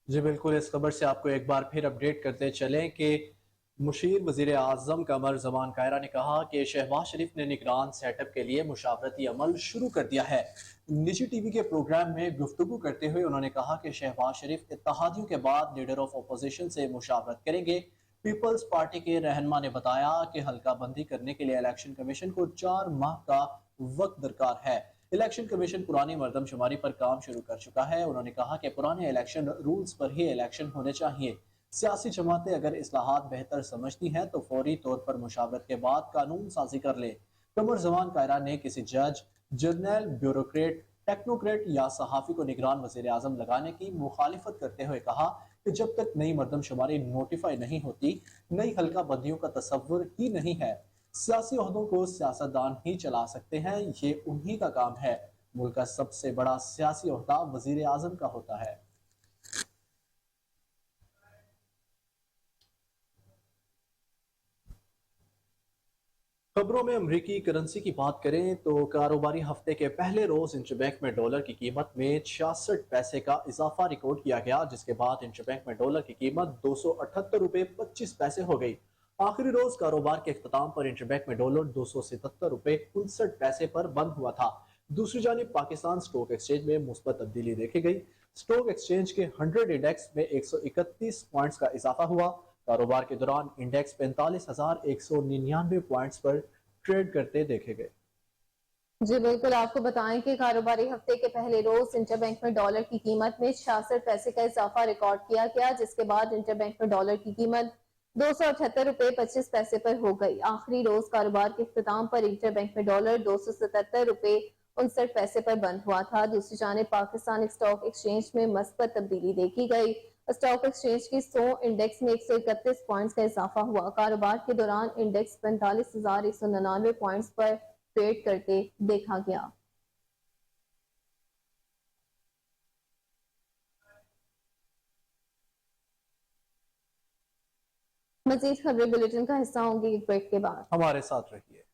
जी बिल्कुल, इस खबर से आपको एक बार फिर अपडेट करते चलें कि मुशीर वजीर आजम कमर जमान कायरा ने कहा कि शहबाज शरीफ ने निगरान सेटअप के लिए मुशावरती अमल शुरू कर दिया है। निजी टीवी के प्रोग्राम में गुफ्तगू करते हुए उन्होंने कहा कि शहबाज शरीफ इत्तेहादियों के बाद लीडर ऑफ अपोजिशन से मुशावरत करेंगे। पीपल्स पार्टी के रहनमा ने बताया कि हल्का बंदी करने के लिए इलेक्शन कमीशन को 4 माह का वक्त दरकार है। इलेक्शन कमीशन पुरानी मरदमशुमारी पर काम शुरू कर चुका है। उन्होंने कहा कि पुराने इलेक्शन रूल्स पर ही इलेक्शन होने चाहिए। सियासी जमातें अगर इस्लाहात बेहतर समझती हैं तो फौरी तौर पर मुशावरत के बाद कानून साजी कर ले। कमर जमान कायरा ने किसी जज, जर्नल, ब्यूरोक्रेट, टेक्नोक्रेट या सहाफी को निगरान वजीर आजम लगाने की मुखालिफत करते हुए कहा कि जब तक नई मरदमशुमारी नोटिफाई नहीं होती, नई हल्का बंदियों का तस्वुर ही नहीं है। सियासी ओहदों को सियासतदान ही चला सकते हैं, ये उन्हीं का काम है। मुल्क का सबसे बड़ा सियासी ओहदा वजीर आजम का होता है। खबरों में अमरीकी करेंसी की बात करें तो कारोबारी हफ्ते के पहले रोज इंटरबैंक में डॉलर की कीमत में 66 पैसे का इजाफा रिकॉर्ड किया गया, जिसके बाद इंटरबैंक में डॉलर की कीमत 278 रुपए 25 पैसे हो गई। आखिरी रोज कारोबार के इख्तिताम पर इंटरबैंक में डॉलर 277 रुपए 59 पैसे पर बंद हुआ था। दूसरी जानिब पाकिस्तान स्टॉक एक्सचेंज में मुस्बत तब्दीली देखी गई। स्टॉक एक्सचेंज के 100 इंडेक्स में 131 पॉइंट्स का इजाफा हुआ। कारोबार के दौरान इंडेक्स 45,199 पॉइंट्स पर ट्रेड करते देखे गए। जी बिल्कुल, आपको बताएं कि कारोबारी हफ्ते के पहले रोज इंटरबैंक में डॉलर की कीमत में 66 पैसे का इजाफा रिकॉर्ड किया गया, जिसके बाद इंटरबैंक में डॉलर की कीमत 278 रुपए 25 पैसे पर हो गई। आखिरी रोज कारोबार के इख्तिताम पर इंटरबैंक में डॉलर 277 रुपए 59 पैसे पर बंद हुआ था। दूसरी जानिब पाकिस्तान स्टॉक एक्सचेंज में मस्बत तब्दीली देखी गई। स्टॉक एक्सचेंज की 100 इंडेक्स में 131 पॉइंट्स का इजाफा हुआ। कारोबार के दौरान इंडेक्स 45,199 पॉइंट्स पर ट्रेड करते देखा गया। मजीद खबरें बुलेटिन का हिस्सा होंगी एक ब्रेक के बाद। हमारे साथ रहिए।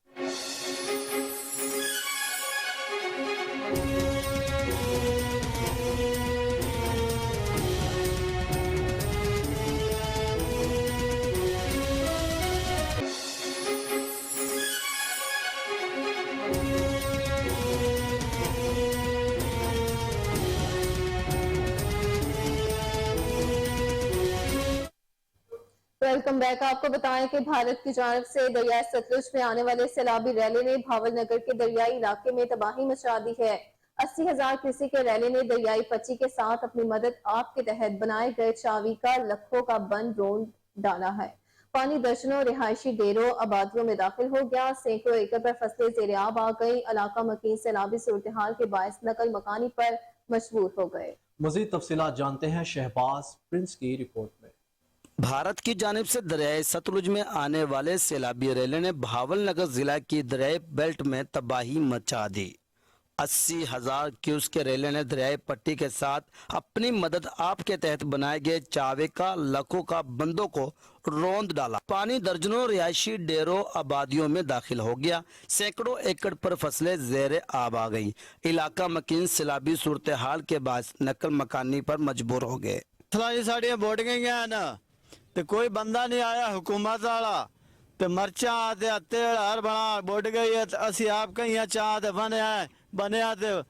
Welcome back. आपको बताएं कि भारत की जानब से दरियाई सतलुज में आने वाले सैलाबी रैली ने भावलनगर के दरियाई इलाके में तबाही मचा दी है। 80,000 किसी के रैली ने दरियाई पच्ची के साथ अपनी मदद आपके तहत बनाए गए चावी का लखों का बंद रोंद डाला है। पानी दर्जनों रिहायशी डेरों आबादियों में दाखिल हो गया। सैकड़ों एकड़ पर फसलें ज़ेर-ए-आब आ गई। इलाका मकीन सैलाबी सूरत हाल के बायस नकल मकानी पर मजबूर हो गए। मजीद तफसीलात जानते हैं शहबाज प्रिंस की रिपोर्ट में। भारत की जानिब से दरियाई सतलुज में आने वाले सैलाबी रैली ने भावलनगर जिला की दरियाई बेल्ट में तबाही मचा दी। 80,000 क्यूस के रैली ने दरियाई पट्टी के साथ अपनी मदद आपके तहत बनाए गए चावे का लखों का बंदों को रौंद डाला। पानी दर्जनों रिहायशी डेरों आबादियों में दाखिल हो गया। सैकड़ों एकड़ पर फसलें ज़ेर आब आ गई। इलाका मकीन सैलाबी सूरत हाल के बाद नकल मकानी पर मजबूर हो गए। साड़ियां बोट गई ना तो कोई बंदा नहीं आया हुकूमत वाला तो मरचा आते तेल हर बना बोट गई है। असी आप कहीं चाह बने तो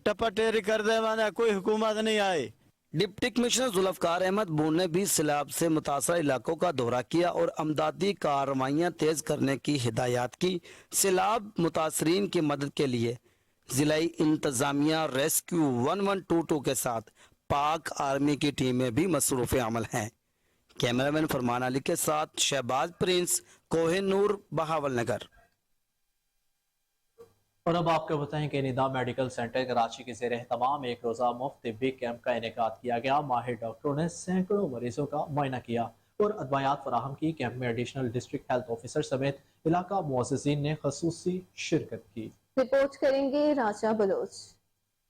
टप्पा टेरी कर दे बने, कोई हुकूमत नहीं आई। डिप्टी कमिश्नर जुल्फकार अहमद बून ने भी सैलाब से मुतासर इलाकों का दौरा किया और अमदादी कार्रवाइयाँ तेज करने की हिदायत की। सैलाब मुतासरीन की मदद के लिए जिलाई इंतजामिया रेस्क्यू 1122 के साथ पाक आर्मी की टीमें भी मसरूफ अमल हैं। कैमरामैन फरमान अली के साथ शहबाज प्रिंस, कोहिनूर, बहावलनगर। और अब आपको बताएं कि निदा मेडिकल सेंटर कराची के ज़ेर तमाम एक रोज़ा मुफ्त तिब्बी कैंप का इनेकाद किया गया। माहिर डॉक्टरों ने सैकड़ों मरीजों का मुआयना किया और अदवायात फराहम की। कैंप में एडिशनल डिस्ट्रिक्ट हेल्थ ऑफिसर समेत इलाका मुअज़्ज़िज़ीन ने खसूसी शिरकत की। रिपोर्ट करेंगे राजा बलोच।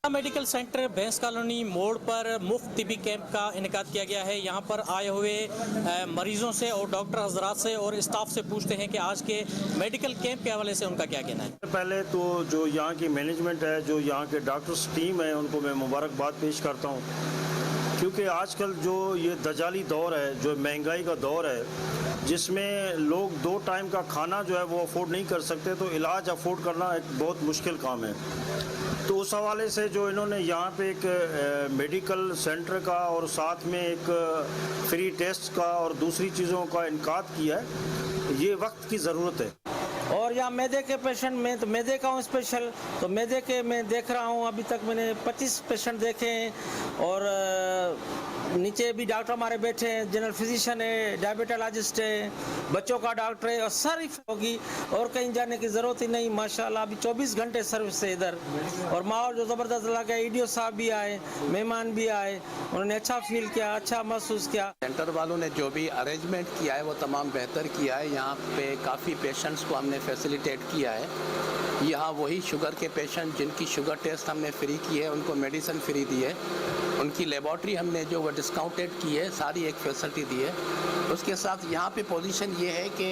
मेडिकल सेंटर भैंस कॉलोनी मोड़ पर मुफ्त तिबी कैंप का इनेकाद किया गया है। यहाँ पर आए हुए मरीजों से और डॉक्टर हजरात से और स्टाफ से पूछते हैं कि आज के मेडिकल कैंप के हवाले से उनका क्या कहना है। पहले तो जो यहाँ की मैनेजमेंट है, जो यहाँ के डॉक्टर्स टीम है, उनको मैं मुबारकबाद पेश करता हूँ, क्योंकि आजकल जो ये दजाली दौर है, जो महंगाई का दौर है, जिसमें लोग 2 टाइम का खाना जो है वो अफोर्ड नहीं कर सकते, तो इलाज अफोर्ड करना एक बहुत मुश्किल काम है। तो उस हवाले से जो इन्होंने यहाँ पे एक मेडिकल सेंटर का और साथ में एक फ्री टेस्ट का और दूसरी चीज़ों का इनकाद किया है, ये वक्त की ज़रूरत है। और यहाँ मैदे के पेशेंट में तो मैदे का हूँ स्पेशल, तो मैदे के मैं देख रहा हूँ। अभी तक मैंने 25 पेशेंट देखे हैं और नीचे भी डॉक्टर हमारे बैठे हैं, जनरल फिजिशियन है, डायबिटोलॉजिस्ट है, बच्चों का डॉक्टर है और सारी होगी और कहीं जाने की ज़रूरत ही नहीं। माशाल्लाह अभी 24 घंटे सर्विस है इधर और माहौल जो ज़बरदस्त लगा। ईडीओ साहब भी आए, मेहमान भी आए, उन्होंने अच्छा फील किया, अच्छा महसूस किया। सेंटर वालों ने जो भी अरेंजमेंट किया है वो तमाम बेहतर किया है। यहाँ पे काफ़ी पेशेंट्स को हमने फैसिलिटेट किया है। यहाँ वही शुगर के पेशेंट जिनकी शुगर टेस्ट हमने फ्री की है, उनको मेडिसिन फ्री दी है, उनकी लेबॉर्ट्री हमने जो वो डिस्काउंटेड की है, सारी एक फैसिलिटी दी है। उसके साथ यहाँ पे पोजीशन ये है कि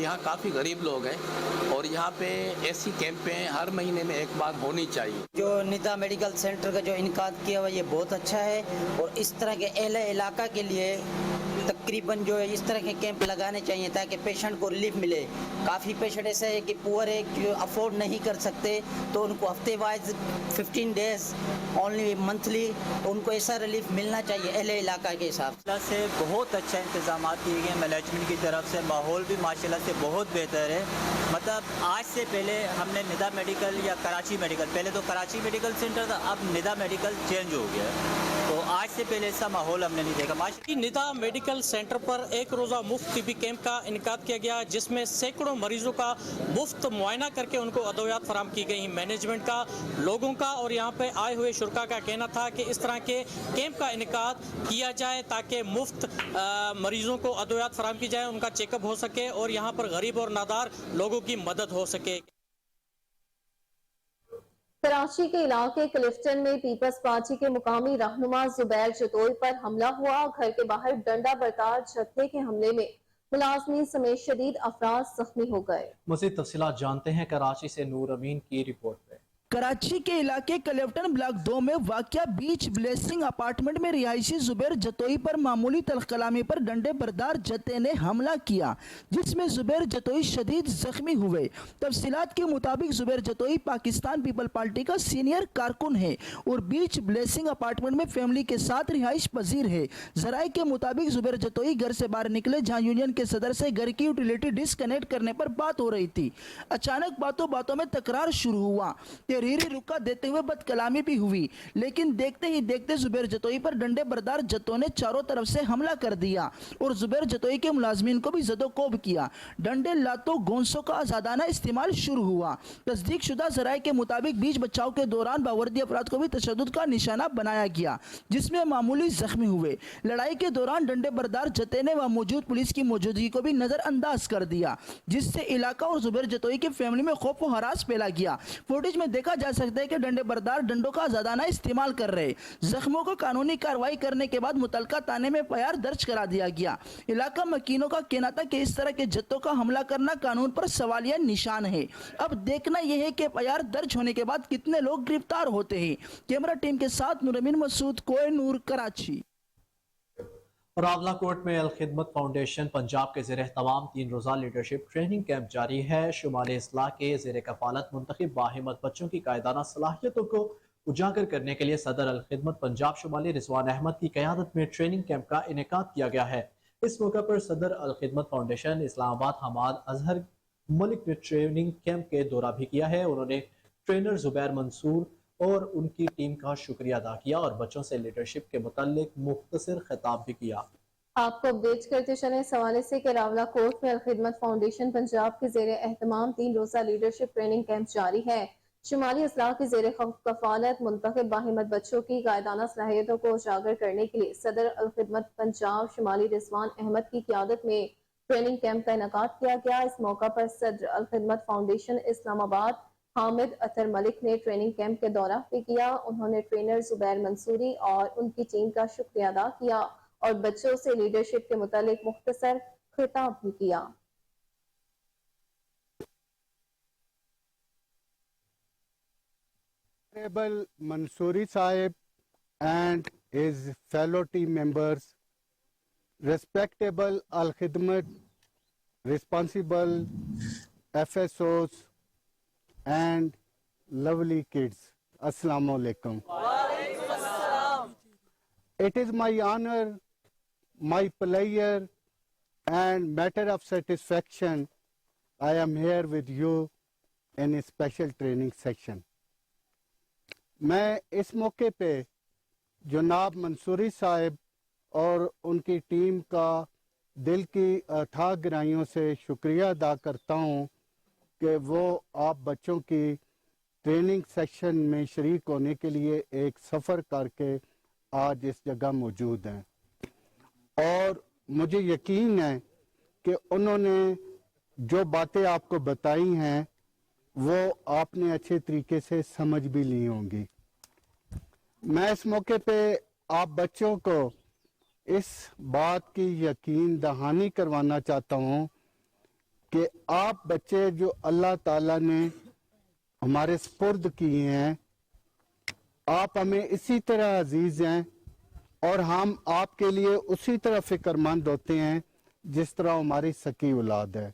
यहाँ काफ़ी गरीब लोग हैं और यहाँ पे ऐसी कैंपें हर महीने में एक बार होनी चाहिए। जो निदा मेडिकल सेंटर का जो इनकाद किया हुआ ये बहुत अच्छा है और इस तरह के अहले इलाका के लिए तकरीबन जो है इस तरह के कैंप लगाने चाहिए ताकि पेशेंट को रिलीफ मिले। काफ़ी पेशेंट ऐसे है कि पुअर है जो अफोर्ड नहीं कर सकते, तो उनको हफ्ते वाइज 15 डेज ओनली मंथली उनको ऐसा रिलीफ मिलना चाहिए अहले इलाका के हिसाब से। बहुत अच्छा इंतजाम किए गए मैनेजमेंट की तरफ से, माहौल भी माशाल्लाह से बहुत बेहतर है। मतलब आज से पहले हमने निदा मेडिकल या कराची मेडिकल, पहले तो कराची मेडिकल सेंटर था, अब निदा मेडिकल चेंज हो गया, तो आज से पहले ऐसा माहौल हमने नहीं देखा। निदा मेडिकल सेंटर पर एक रोज़ा मुफ्त टीबी कैंप का इनकाद किया गया, जिसमें सैकड़ों मरीजों का मुफ्त मुआयना करके उनको अदवियात फराम की गई। मैनेजमेंट का, लोगों का और यहाँ पे आए हुए शुरका का कहना था कि इस तरह के कैंप का इनकाद किया जाए ताकि मुफ्त मरीजों को अदवियात फराम की जाए, उनका चेकअप हो सके और यहाँ पर गरीब और नादार लोगों की मदद हो सके। कराची के इलाके क्लिफ्टन में पीपल्स पार्टी के मुकामी रहनुमा जुबैर जतोई पर हमला हुआ। घर के बाहर डंडा बरदार जत्थे के हमले में मुलाजमीन समेत शदीद अफराद जख्मी हो गए। मज़ीद तफसीलात जानते हैं कराची से नूर अमीन की रिपोर्ट में। कराची के इलाके क्लिफ्टन ब्लॉक 2 में वाक़या बीच ब्लेसिंग अपार्टमेंट में रिहायशी जुबैर जतोई पर मामूली तलखलामी पर डंडे बरदार जत्थे ने हमला किया, जिसमें जुबैर जतोई शदीद जख्मी हुए। तफसीलात के मुताबिक जुबैर जतोई पाकिस्तान पीपल पार्टी का सीनियर कारकुन है और बीच ब्लेसिंग अपार्टमेंट में फैमिली के साथ रिहाइश पजीर है। जराये के मुताबिक जुबैर जतोई घर से बाहर निकले जहाँ यूनियन के सदर से घर की यूटिलिटी डिस्कनेक्ट करने पर बात हो रही थी। अचानक बातों बातों में तकरार शुरू हुआ, तहरीरी रुका देते हुए बदकलामी भी हुई, लेकिन देखते ही देखते जुबैर जतोई पर डंडे बरदार जत्थों ने चारों तरफ से हमला कर दिया और जुबैर जतोई के मुलाजमीन को भी जदोकोब किया। डंडे, लातों, गोंसों का आजादाना इस्तेमाल शुरू हुआ। तस्दीक शुदा जराये के मुताबिक बीच बचाव के दौरान बावर्दी अफराद को भी तशद्दुद का निशाना बनाया गया, जिसमें मामूली जख्मी हुए। लड़ाई के दौरान डंडे बरदार जत्थे ने वहां मौजूद पुलिस की मौजूदगी को भी नजरअंदाज कर दिया, जिससे इलाका और जुबैर जतोई की फैमिली में खौफ व हरास फैला गया। फुटेज में देखा जा सकता है कि डंडे बरदार डंडों का आजादाना इस्तेमाल कर रहे। जख्मों को कानूनी कार्रवाई करने के बाद मुतलका थाने में एफआईआर दर्ज करा दिया गया। इलाका मकीनों का कहना था कि इस तरह के जत्थों का हमला करना कानून पर सवालिया निशान है। अब देखना यह है कि एफआईआर दर्ज होने के बाद कितने लोग गिरफ्तार होते हैं। कैमरा टीम के साथ नूरमीन मसूद, कोहिनूर, कराची। रावला कोट में अल खिदमत फाउंडेशन पंजाब के ज़ेर तमाम 3 रोज़ा लीडरशिप ट्रेनिंग कैंप जारी है। शुमाली इस्लाह के ज़ेर कफालत मुंतखब बाहिम्मत बच्चों की कायदाना सलाहियतों को उजागर करने के लिए सदर अल खिदमत पंजाब शुमाली रिजवान अहमद की क़यादत में ट्रेनिंग कैंप का इनेकाद किया गया है। इस मौके पर सदर अल खिदमत फाउंडेशन इस्लामाबाद हमाद अजहर मलिक ने ट्रेनिंग कैंप के दौरा भी किया है। उन्होंने ट्रेनर जुबैर मंसूर और उनकी टीम का शुक्रिया अदा किया और बच्चों से लीडरशिप के मुताल्लिक मुख्तसर खिताब भी किया। आपको अपडेट करते चले इस हवाले से कि रावला कोट में अल खिदमत फाउंडेशन पंजाब के ज़ेर एहतमाम 3 रोज़ा लीडरशिप ट्रेनिंग कैंप जारी है। शुमाली इस्लाह की ज़ेर कफालत मुंतखब बाहिम्मत बच्चों की कायदाना सलाहियतों को उजागर करने के लिए सदर अल खिदमत पंजाब शुमाली रिजवान अहमद की क़यादत में ट्रेनिंग कैंप का इनेकाद किया गया। इस मौका पर सदर अल खिदमत फाउंडेशन इस्लामाबाद हामिद अतर मलिक ने ट्रेनिंग कैंप के दौरा भी किया। उन्होंने ट्रेनर जुबैर मंसूरी और उनकी टीम का शुक्रिया अदा किया और बच्चों से लीडरशिप के मुतालिक मुख्तसर खिताब भी किया। Honorable Mansoori Sahib and his fellow team members, respectable Al Khidmat, responsible FSOs and lovely kids. Assalamu alaikum. It is my honor, my pleasure and matter of satisfaction I am here with you in a special training section. मैं इस मौके पे जनाब मंसूरी साहब और उनकी टीम का दिल की अथाह गहराइयों से शुक्रिया अदा करता हूँ कि वो आप बच्चों की ट्रेनिंग सेक्शन में शरीक होने के लिए एक सफ़र करके आज इस जगह मौजूद हैं और मुझे यकीन है कि उन्होंने जो बातें आपको बताई हैं वो आपने अच्छे तरीके से समझ भी ली होंगी। मैं इस मौके पे आप बच्चों को इस बात की यकीन दहानी करवाना चाहता हूँ कि आप बच्चे जो अल्लाह ताला ने हमारे स्पुर्द किए हैं, आप हमें इसी तरह अजीज हैं और हम आपके लिए उसी तरह फिक्रमंद होते हैं जिस तरह हमारी सकी औलाद है।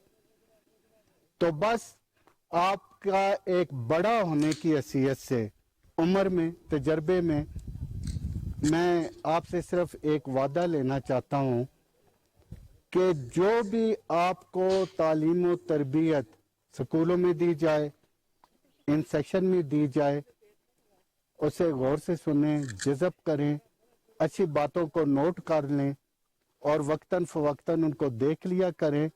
तो बस आपका एक बड़ा होने की हैसियत से, उम्र में, तजर्बे में, मैं आपसे सिर्फ एक वादा लेना चाहता हूँ कि जो भी आपको तालीम और तरबियत स्कूलों में दी जाए, इन सेक्शन में दी जाए, उसे गौर से सुनें, जज़ब करें, अच्छी बातों को नोट कर लें और वक्तन फवक्तन उनको देख लिया करें।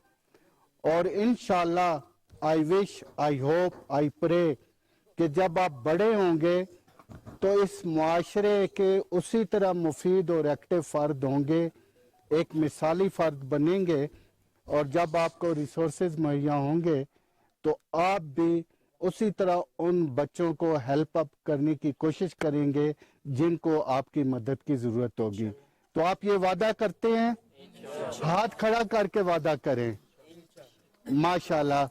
और इंशाअल्लाह I wish, I hope, I pray कि जब आप बड़े होंगे तो इस मुआशरे के उसी तरह मुफीद और एक्टिव फ़र्द होंगे, एक मिसाली फ़र्द बनेंगे और जब आपको रिसोर्सेज मुहैया होंगे तो आप भी उसी तरह उन बच्चों को हेल्प अप करने की कोशिश करेंगे जिनको आपकी मदद की ज़रूरत होगी। तो आप ये वादा करते हैं? हाथ खड़ा करके वादा करें। माशाल्लाह।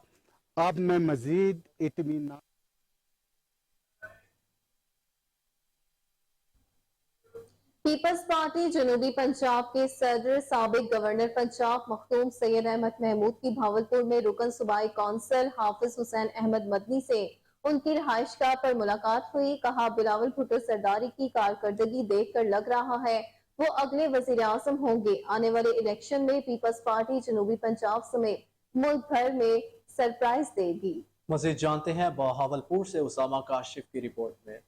अब मैं मजीद इत्मीनान पीपल्स पार्टी जनूबी पंजाब के सदर साबिक गवर्नर पंजाब मखदूम सैयद अहमद महमूद की भावलपुर में रुकन सूबाई कौंसिल हाफिज हुसैन अहमद मदनी से उनकी रिहाइशगाह पर मुलाकात हुई। कहा, बिलावल भुट्टो सरदारी की कारकर्दगी देखकर लग रहा है वो अगले वजीर आजम होंगे। आने वाले इलेक्शन में पीपल्स पार्टी जनूबी पंजाब समेत मुल्क भर में सरप्राइज देगी। मजीद जानते हैं बहावलपुर से उसामा काशिफ की रिपोर्ट में।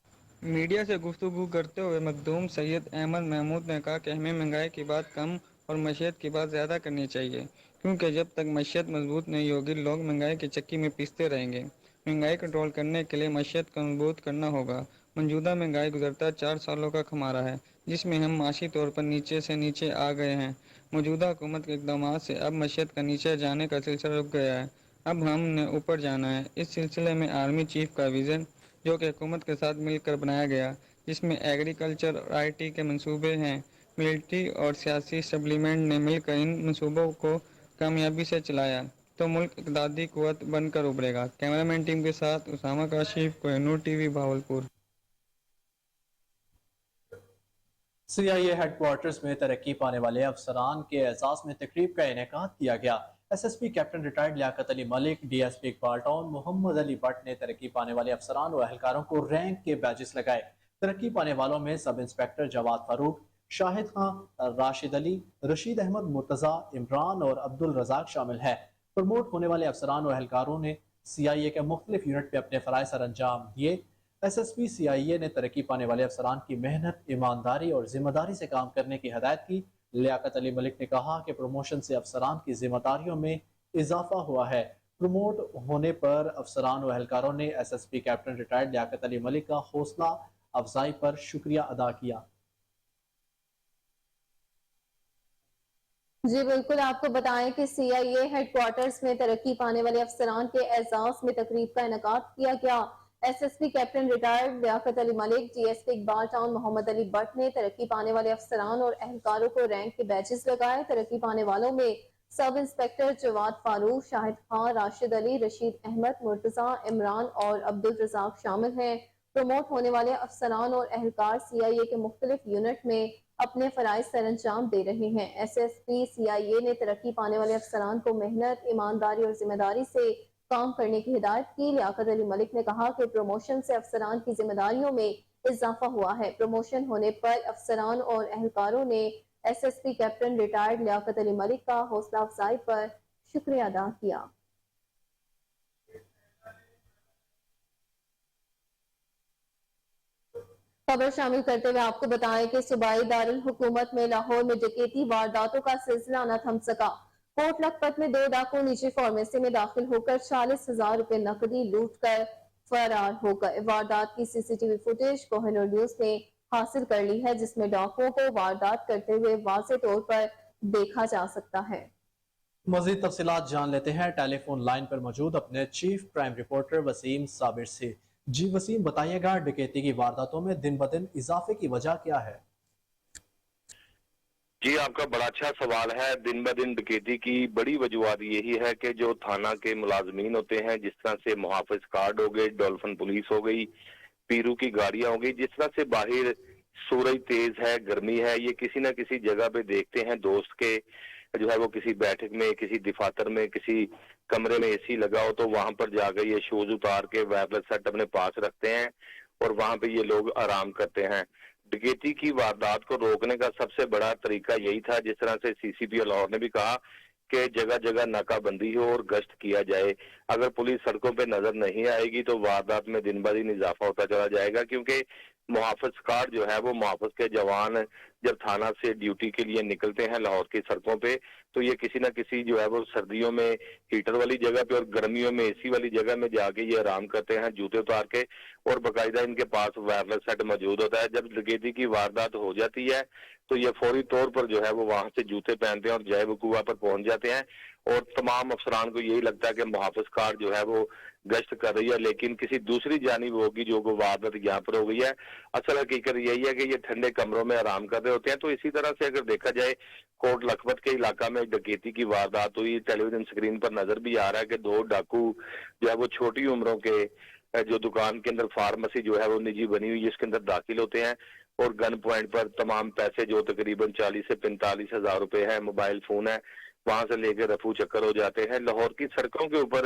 मीडिया से गुफ्तगू करते हुए मखदूम सैयद अहमद महमूद ने कहा कि हमें महंगाई की बात कम और मईशत की बात ज़्यादा करनी चाहिए, क्योंकि जब तक मईशत मजबूत नहीं होगी लोग महंगाई की चक्की में पीसते रहेंगे। महंगाई कंट्रोल करने के लिए मईशत को मजबूत करना होगा। मौजूदा महंगाई गुजरता 4 सालों का खमारा है, जिसमें हम माशी तौर पर नीचे से नीचे आ गए हैं। मौजूदा हुकूमत के इकदाम से अब मईशत का नीचे जाने का सिलसिला रुक गया है, अब हमने ऊपर जाना है। इस सिलसिले में आर्मी चीफ का विज़न जो कि हुकूमत के साथ मिलकर बनाया गया, जिसमें एग्रीकल्चर और IT के मंसूबे हैं, मिलिट्री और सियासी सप्लीमेंट ने मिलकर इन मंसूबों को कामयाबी से चलाया तो मुल्क इक़्तिसादी क़ुव्वत बनकर उभरेगा। कैमरामैन टीम के साथ Usama Kashif, Kohinoor TV, Bahawalpur. CIA headquarters में तरक्की पाने वाले अफसरान के एजाज में तकरीब का इनेकाद किया गया। SSP captain retired Liaquat Ali Malik, DSP Iqbal town Mohammad Ali Bhatt ने तरक्की पाने वाले अफसरान और एहलकारों को रैंक के बैजेस लगाए। तरक्की पाने वालों में सब इंस्पेक्टर जवाद फारूक, शाहिद खान, राशिद अली, रशीद अहमद मुर्तजा, इमरान और अब्दुल रजाक शामिल है। प्रमोट होने वाले अफसरान और एहलकारों ने CIA के मुख्तलिफ यूनिट में अपने फ़राइज़ सर अंजाम दिए। SSP CIA ने तरक्की पाने वाले अफसरान की मेहनत, ईमानदारी और जिम्मेदारी से काम करने की हिदायत की। लियाकत अली मलिक ने कहा कि प्रमोशन से अफसरान की जिम्मेदारियों में इजाफा हुआ है। प्रमोट होने पर अफसरान और एहलकारों ने SSP captain retired Liaquat Ali Malik का हौसला अफजाई पर शुक्रिया अदा किया। जी बिल्कुल, आपको बताएं कि CIA हेडक्वार्टर्स में तरक्की पाने वाले अफसरान के एजाज में तकरीब का इनेकाद किया गया। SSP captain retired Liaquat Ali Malik, DSP Iqbal town Mohammad Ali Bhatt ने तरक्की पाने वाले अफसरान और एहलकारों को रैंक के बैचेस लगाए। तरक्की पाने वालों में सब इंस्पेक्टर जवाद फारूक, शाहिद खान, राशिद अली, रशीद अहमद, मुर्तजा, इमरान और अब्दुल रजाक शामिल हैं। प्रमोट होने वाले अफसरान और एहलकार CIA के मुख्तलिफ यूनिट में अपने फ़राइज़ सर अंजाम दे रहे हैं। SSP CIA ने तरक्की पाने वाले अफसरान को मेहनत, ईमानदारी और जिम्मेदारी से काम करने की हिदायत की। लियाकत अली मलिक ने कहा कि प्रमोशन से अफसरान की जिम्मेदारियों में इजाफा हुआ है। प्रमोशन होने पर अफसरान और एहलकारों ने SSP captain retired Liaquat Ali Malik का हौसला अफजाई पर शुक्रिया अदा किया। खबर शामिल करते हुए आपको बताएं कि सूबाई दारुल हुकूमत में लाहौर में डकैती वारदातों का सिलसिला न थम सका। कोट लखपत में 2 डाकू निजी फार्मेसी में दाखिल होकर 40,000 रुपए नकदी लूट कर फरार हो गए। वारदात की CCTV फुटेज कोहिनूर न्यूज ने हासिल कर ली है, जिसमें डाकुओं को वारदात करते हुए वाज़ेह तौर पर देखा जा सकता है। मजीद तफसीलात जान लेते हैं टेलीफोन लाइन पर मौजूद अपने chief crime reporter Waseem Sabir से। जी वसीम, बताइएगा डकैती की वारदातों में दिन ब दिन इजाफे की वजह क्या है? जी, आपका बड़ा अच्छा सवाल है। दिन ब दिन डकैती की बड़ी वजूहत यही है कि जो थाना के मुलाजमीन होते हैं, जिस तरह से मुहाफिज कार्ड हो गए, डॉल्फिन पुलिस हो गई, पीरू की गाड़ियां हो गई, जिस तरह से बाहर सूरज तेज है, गर्मी है, ये किसी न किसी जगह पे देखते हैं दोस्त के जो है वो किसी बैठक में, किसी दफातर में, किसी कमरे में एसी लगा हो तो वहां पर जाकर ये शूज उतार के वायरलेस सेट अपने पास रखते हैं और वहां पे ये लोग आराम करते हैं। डकैती की वारदात को रोकने का सबसे बड़ा तरीका यही था, जिस तरह से सीसीपी लाहौर ने भी कहा कि जगह जगह नाकाबंदी हो और गश्त किया जाए। अगर पुलिस सड़कों पे नजर नहीं आएगी तो वारदात में दिन ब दिन इजाफा होता चला जाएगा, क्योंकि मुहाफिज कार्ड जो है वो मुहाफिज के जवान जब थाना से ड्यूटी के लिए निकलते हैं लाहौर की सड़कों पे तो ये किसी न किसी जो है वो सर्दियों में हीटर वाली जगह पे और गर्मियों में एसी वाली जगह में जाके ये आराम करते हैं जूते उतार के, और बाकायदा इनके पास वायरलेस सेट मौजूद होता है। जब डकैती की वारदात हो जाती है तो ये फौरी तौर पर जो है वो वहां से जूते पहनते हैं और जय वकूआ पर पहुंच जाते हैं और तमाम अफसरान को यही लगता है कि मुहाफिज कार जो है वो गश्त कर रही है, लेकिन किसी दूसरी जानिब होगी जो वारदात यहाँ पर हो गई है। असल हकीकत यही है कि ये ठंडे कमरों में आराम कर रहे होते हैं। तो इसी तरह से अगर देखा जाए कोट लखपत के इलाका में डकैती की वारदात हुई, टेलीविजन स्क्रीन पर नजर भी आ रहा है कि 2 डाकू जो है वो छोटी उम्रों के जो दुकान के अंदर फार्मेसी जो है वो निजी बनी हुई जिसके अंदर दाखिल होते हैं और गन पॉइंट पर तमाम पैसे जो तकरीबन 40 से 45 हजार रुपए है, मोबाइल फोन है, वहां से लेकर रफू चक्कर हो जाते हैं। लाहौर की सड़कों के ऊपर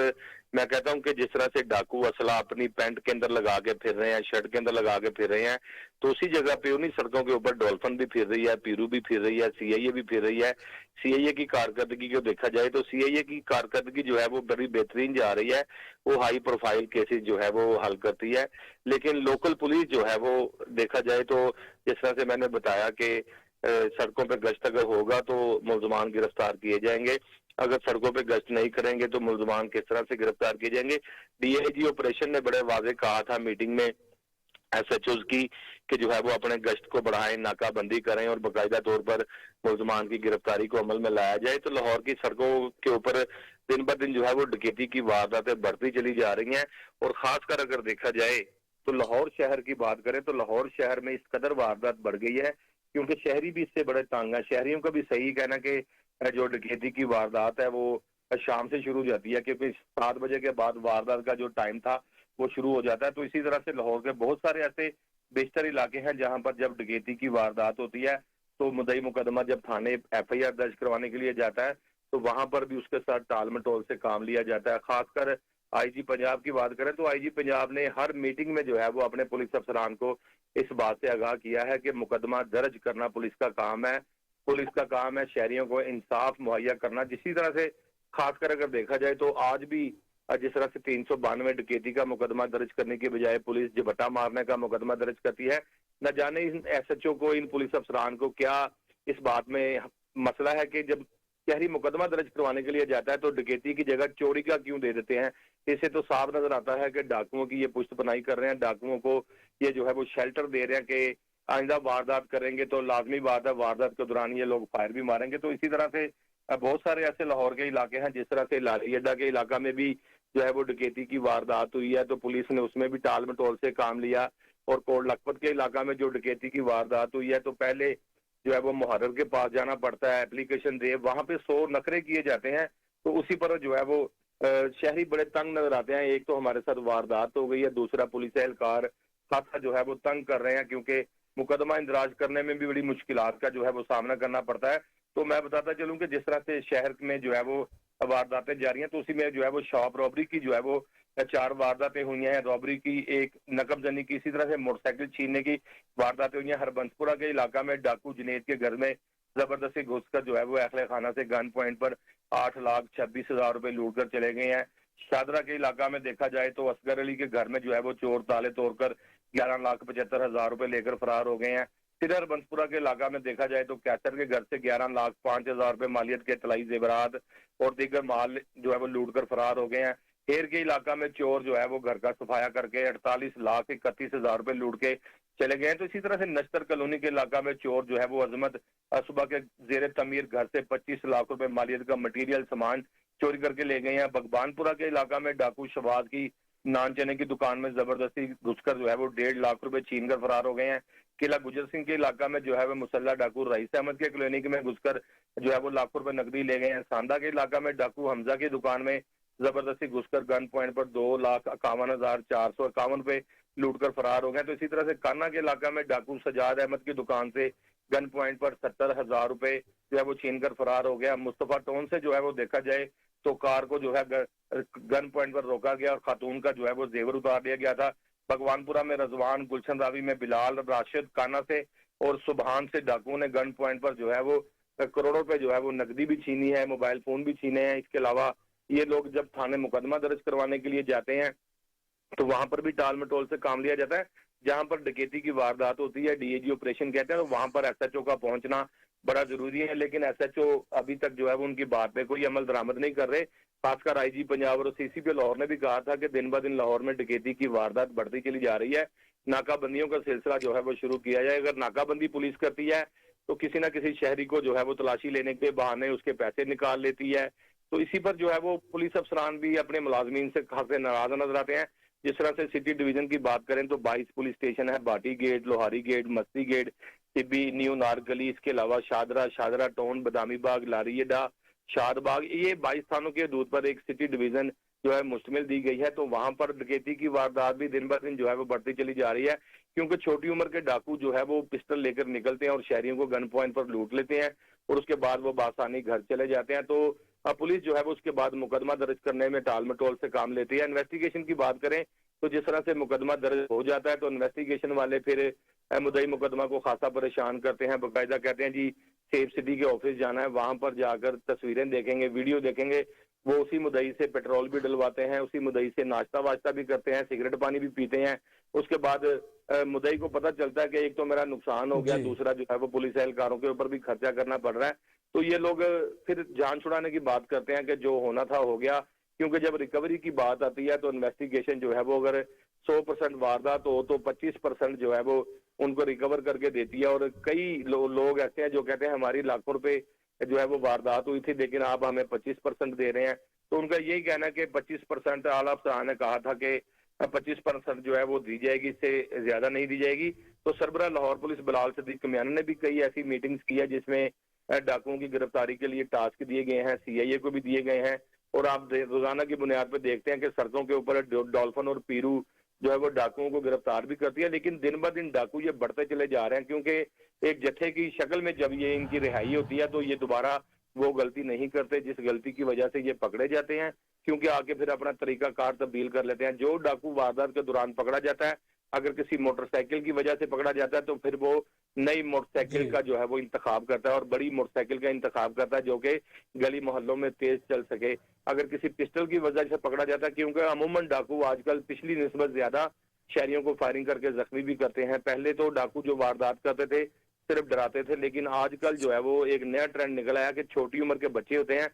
मैं कहता हूं कि जिस तरह से डाकू असला अपनी पैंट के अंदर लगा के फिर रहे हैं, शर्ट के अंदर लगा के फिर रहे हैं, तो उसी जगह पे उन्हीं सड़कों के ऊपर डॉल्फिन भी फिर रही है, पीरू भी फिर रही है, सीआईए भी फिर रही है। सीआईए की कारकर्दगी को देखा जाए तो सीआईए की कारकर्दगी जो है वो बड़ी बेहतरीन जा रही है, वो हाई प्रोफाइल केसेस जो है वो हल करती है। लेकिन लोकल पुलिस जो है वो देखा जाए तो जिस तरह से मैंने बताया कि सड़कों पे गश्त अगर होगा तो मुलजमान गिरफ्तार किए जाएंगे, अगर सड़कों पे गश्त नहीं करेंगे तो मुलजमान किस तरह से गिरफ्तार किए जाएंगे। डीआईजी ऑपरेशन ने बड़े वाजे कहा था मीटिंग में एसएचओज की कि जो है वो अपने गश्त को बढ़ाएं, नाकाबंदी करें और बाकायदा तौर पर मुलजमान की गिरफ्तारी को अमल में लाया जाए। तो लाहौर की सड़कों के ऊपर दिन ब दिन जो है वो डकैती की वारदातें बढ़ती चली जा रही हैं और खासकर अगर देखा जाए तो लाहौर शहर की बात करें तो लाहौर शहर में इस कदर वारदात बढ़ गई है क्योंकि शहरी भी इससे बड़े तंग है। शहरियों का भी सही कहना कि जो डकैती की वारदात है वो शाम से शुरू हो जाती है, क्योंकि 7 बजे के बाद वारदात का जो टाइम था वो शुरू हो जाता है। तो इसी तरह से लाहौर के बहुत सारे ऐसे बेशतर इलाके हैं जहां पर जब डकैती की वारदात होती है तो मुद्दई मुकदमा जब थाने एफआईआर दर्ज करवाने के लिए जाता है तो वहां पर भी उसके साथ टाल मटोल से काम लिया जाता है। खासकर आईजी पंजाब की बात करें तो आईजी पंजाब ने हर मीटिंग में जो है वो अपने पुलिस अफसरान को इस बात से आगाह किया है कि मुकदमा दर्ज करना पुलिस का काम है, पुलिस का काम है शहरियों को इंसाफ मुहैया करना। जिसी तरह से खासकर अगर देखा जाए तो आज भी जिस तरह से 392 डकैती का मुकदमा दर्ज करने की बजाय पुलिस झपटा मारने का मुकदमा दर्ज करती है, न जाने इन एसएचओ को, इन पुलिस अफसरान को क्या इस बात में मसला है कि जब शहरी मुकदमा दर्ज करवाने के लिए जाता है तो डकैती की जगह चोरी का क्यों दे देते हैं। इससे तो साफ नजर आता है कि डाकुओं की ये पुष्टपनाही कर रहे हैं, डाकुओं को ये जो है वो शेल्टर दे रहे हैं कि आइंदा वारदात करेंगे तो लाजमी बात है वारदात के दौरान ये लोग फायर भी मारेंगे। तो इसी तरह से बहुत सारे ऐसे लाहौर के इलाके हैं जिस तरह से लारी अड्डा के इलाका में भी जो है वो डकैती की वारदात हुई है तो पुलिस ने उसमें भी टाल मटोल से काम लिया। और कोट लखपत के इलाका में जो डकैती की वारदात हुई है तो पहले जो है वो मुहर्रर के पास जाना पड़ता है, एप्लीकेशन दे, वहां पे 100 नखरे किए जाते हैं। तो उसी पर जो है वो शहरी बड़े तंग नजर आते हैं। एक तो हमारे साथ वारदात हो गई है, दूसरा पुलिस एहलकार खासा जो है वो तंग कर रहे हैं क्योंकि मुकदमा इंदराज करने में भी बड़ी मुश्किलात का जो है वो सामना करना पड़ता है। तो मैं बताता चलूं कि जिस तरह से शहर में जो है वो वारदातें जारी हैं तो उसी में जो है वो शॉप रॉबरी की जो है वो 4 वारदातें हुई हैं, रॉबरी की एक, नकबजनी की, इसी तरह से मोटरसाइकिल छीनने की वारदातें हुई हैं। हरबंसपुरा के इलाका में डाकू जुनेद के घर में जबरदस्ती घुसकर जो है वो अहले खाना से गन पॉइंट पर 8,26,000 रुपए लूट कर चले गए हैं। शादरा के इलाका में देखा जाए तो असगर अली के घर में जो है वो चोर ताले तोड़कर 11,75,000 रुपए लेकर फरार हो गए हैं। फिर हरबंसपुरा के इलाका में देखा जाए तो कैसर के घर से 11,05,000 रुपए मालियत के तलाई जेवरात और दीगर माल जो है वो लूट कर फरार हो गए हैं। हेर के इलाका में चोर जो है वो घर का सफाया करके 48,31,000 रुपए लूट के चले गए हैं। तो इसी तरह से नश्तर कॉलोनी के इलाका में चोर जो है वो अजमत सुबह के जेर तमीर घर से 25 लाख रुपए मालियत का मटेरियल सामान चोरी करके ले गए हैं। भगवानपुरा के इलाका में डाकू शवाद की नान चने की दुकान में जबरदस्ती घुसकर जो है वो 1.5 लाख रुपए छीन कर फरार हो गए हैं। किला गुजर सिंह के इलाका में जो है वो मुसल्ला डाकू रईस अहमद के क्लिनिक में घुसकर जो है वो लाखों रुपए नकदी ले गए हैं। सांदा के इलाका में डाकू हमजा की दुकान में जबरदस्ती घुसकर गन पॉइंट पर 2,51,451 रुपए लूट कर फरार हो गए। तो इसी तरह से कान्हा के इलाका में डाकू सजाद अहमद की दुकान से गन पॉइंट पर 70,000 रुपए जो है वो छीन कर फरार हो गया। मुस्तफा टोन से जो है वो देखा जाए तो कार को जो है गन पॉइंट पर रोका गया और खातून का जो है वो जेवर उतार दिया गया था। भगवानपुरा में रजवान, गुलशन रावी में बिलाल, राशिद, कान्हा से और सुबहान से डाकुओं ने गन पॉइंट पर जो है वो करोड़ों रुपए जो है वो नकदी भी छीनी है, मोबाइल फोन भी छीने हैं। इसके अलावा ये लोग जब थाने मुकदमा दर्ज करवाने के लिए जाते हैं तो वहां पर भी टाल मटोल से काम लिया जाता है। जहां पर डकैती की वारदात होती है, डीएजी ऑपरेशन कहते हैं, तो वहां पर एसएचओ का पहुंचना बड़ा जरूरी है। लेकिन एसएचओ अभी तक जो है वो उनकी बात पे कोई अमल दरामद नहीं कर रहे। खासकर आईजी पंजाब और सीसीपी लाहौर ने भी कहा था कि दिन ब दिन लाहौर में डकैती की वारदात बढ़ती चली जा रही है, नाकाबंदियों का सिलसिला जो है वो शुरू किया जाए। अगर नाकाबंदी पुलिस करती है तो किसी ना किसी शहरी को जो है वो तलाशी लेने के बहाने उसके पैसे निकाल लेती है। तो इसी पर जो है वो पुलिस अफसरान भी अपने मुलाजमीन से खासे नाराज नजर आते हैं। जिस तरह से सिटी डिवीजन की बात करें तो 22 पुलिस स्टेशन है, बाटी गेट, लोहारी गेट, मस्ती गेट, टिब्बी, न्यू नारगली, इसके अलावा शादरा टाउन, बदामी बाग, लारियडा, शादबाग, ये 22 थानों के हदूद पर एक सिटी डिवीजन जो है मुश्तमिल दी गई है। तो वहां पर डकैती की वारदात भी दिन ब दिन जो है वो बढ़ती चली जा रही है, क्योंकि छोटी उम्र के डाकू जो है वो पिस्टल लेकर निकलते हैं और शहरियों को गन पॉइंट पर लूट लेते हैं और उसके बाद वो बासानी घर चले जाते हैं। तो पुलिस जो है वो उसके बाद मुकदमा दर्ज करने में टाल मटोल से काम लेती है। इन्वेस्टिगेशन की बात करें तो जिस तरह से मुकदमा दर्ज हो जाता है तो इन्वेस्टिगेशन वाले फिर मुद्दई मुकदमा को खासा परेशान करते हैं। बाकायदा कहते हैं जी सेफ सिटी के ऑफिस जाना है, वहां पर जाकर तस्वीरें देखेंगे, वीडियो देखेंगे। वो उसी मुद्दई से पेट्रोल भी डलवाते हैं, उसी मुद्दई से नाश्ता वाश्ता भी करते हैं, सिगरेट पानी भी पीते हैं। उसके बाद मुद्दई को पता चलता है कि एक तो मेरा नुकसान हो गया, दूसरा जो है वो पुलिस एहलकारों के ऊपर भी खर्चा करना पड़ रहा है। तो ये लोग फिर जान छुड़ाने की बात करते हैं कि जो होना था हो गया, क्योंकि जब रिकवरी की बात आती है तो इन्वेस्टिगेशन जो है वो अगर 100% वारदात हो तो 25% जो है वो उनको रिकवर करके देती है। और कई लोग ऐसे हैं जो कहते हैं हमारी लाखों रुपए जो है वो वारदात हुई थी लेकिन आप हमें 25% दे रहे हैं। तो उनका यही कहना है कि 25% आला अफसरान ने कहा था कि 25% जो है वो दी जाएगी, इससे ज्यादा नहीं दी जाएगी। तो सरबरा लाहौर पुलिस बिलाल सदीक कमियाना ने भी कई ऐसी मीटिंग्स की है जिसमें डाकुओं की गिरफ्तारी के लिए टास्क दिए गए हैं, सीआईए को भी दिए गए हैं। और आप रोजाना की बुनियाद पर देखते हैं कि सड़कों के ऊपर डॉल्फिन और पीरू जो है वो डाकुओं को गिरफ्तार भी करती है। लेकिन दिन ब दिन डाकू ये बढ़ते चले जा रहे हैं, क्योंकि एक जत्थे की शक्ल में जब ये इनकी रिहाई होती है तो ये दोबारा वो गलती नहीं करते जिस गलती की वजह से ये पकड़े जाते हैं, क्योंकि आके फिर अपना तरीका कार तब्दील कर लेते हैं। जो डाकू वारदात के दौरान पकड़ा जाता है, अगर किसी मोटरसाइकिल की वजह से पकड़ा जाता है तो फिर वो नई मोटरसाइकिल का जो है वो इंतखाब करता है और बड़ी मोटरसाइकिल का इंतखाब करता है जो कि गली मोहल्लों में तेज चल सके। अगर किसी पिस्टल की वजह से पकड़ा जाता है, क्योंकि अमूमन डाकू आजकल पिछली निस्बत ज्यादा शहरियों को फायरिंग करके जख्मी भी करते हैं। पहले तो डाकू जो वारदात करते थे सिर्फ डराते थे, लेकिन आजकल जो है वो एक नया ट्रेंड निकल आया कि छोटी उम्र के बच्चे होते हैं,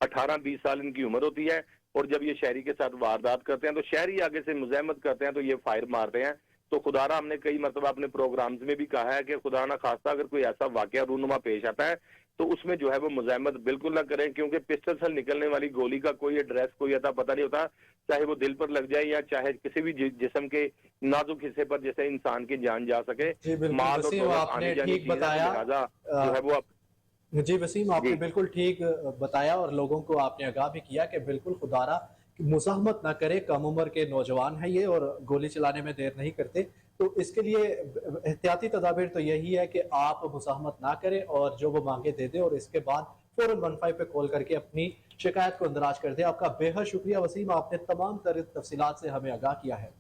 18-20 साल इनकी उम्र होती है, और जब ये शहरी के साथ वारदात करते हैं तो शहरी आगे से मुज़ाहमत करते हैं तो ये फायर मारते हैं। तो खुदारा हमने कई मरतबा अपने प्रोग्राम्स में भी कहा है कि खुदा ना खास्ता अगर कोई ऐसा वाकया रूनुमा पेश आता है तो उसमें जो है वो मुज़ाहमत बिल्कुल ना करें, क्योंकि पिस्टल से निकलने वाली गोली का कोई एड्रेस, कोई अता पता नहीं होता, चाहे वो दिल पर लग जाए या चाहे किसी भी जिस्म के नाजुक हिस्से पर जैसे इंसान की जान जा सके। माल और दौलत आने जाने की लिहाजा जो है वो जी वसीम, आपने बिल्कुल ठीक बताया और लोगों को आपने आगाह भी किया कि बिल्कुल खुदारा मुज़ाहमत ना करे। कम उम्र के नौजवान है ये और गोली चलाने में देर नहीं करते, तो इसके लिए एहतियाती तदाबीर तो यही है कि आप मुज़ाहमत ना करें और जो वो मांगे दे दे और इसके बाद फौरन 15 पे कॉल करके अपनी शिकायत को अंदराज कर दे। आपका बेहद शुक्रिया वसीम, आपने तमाम तफसीलात से हमें आगाह किया है।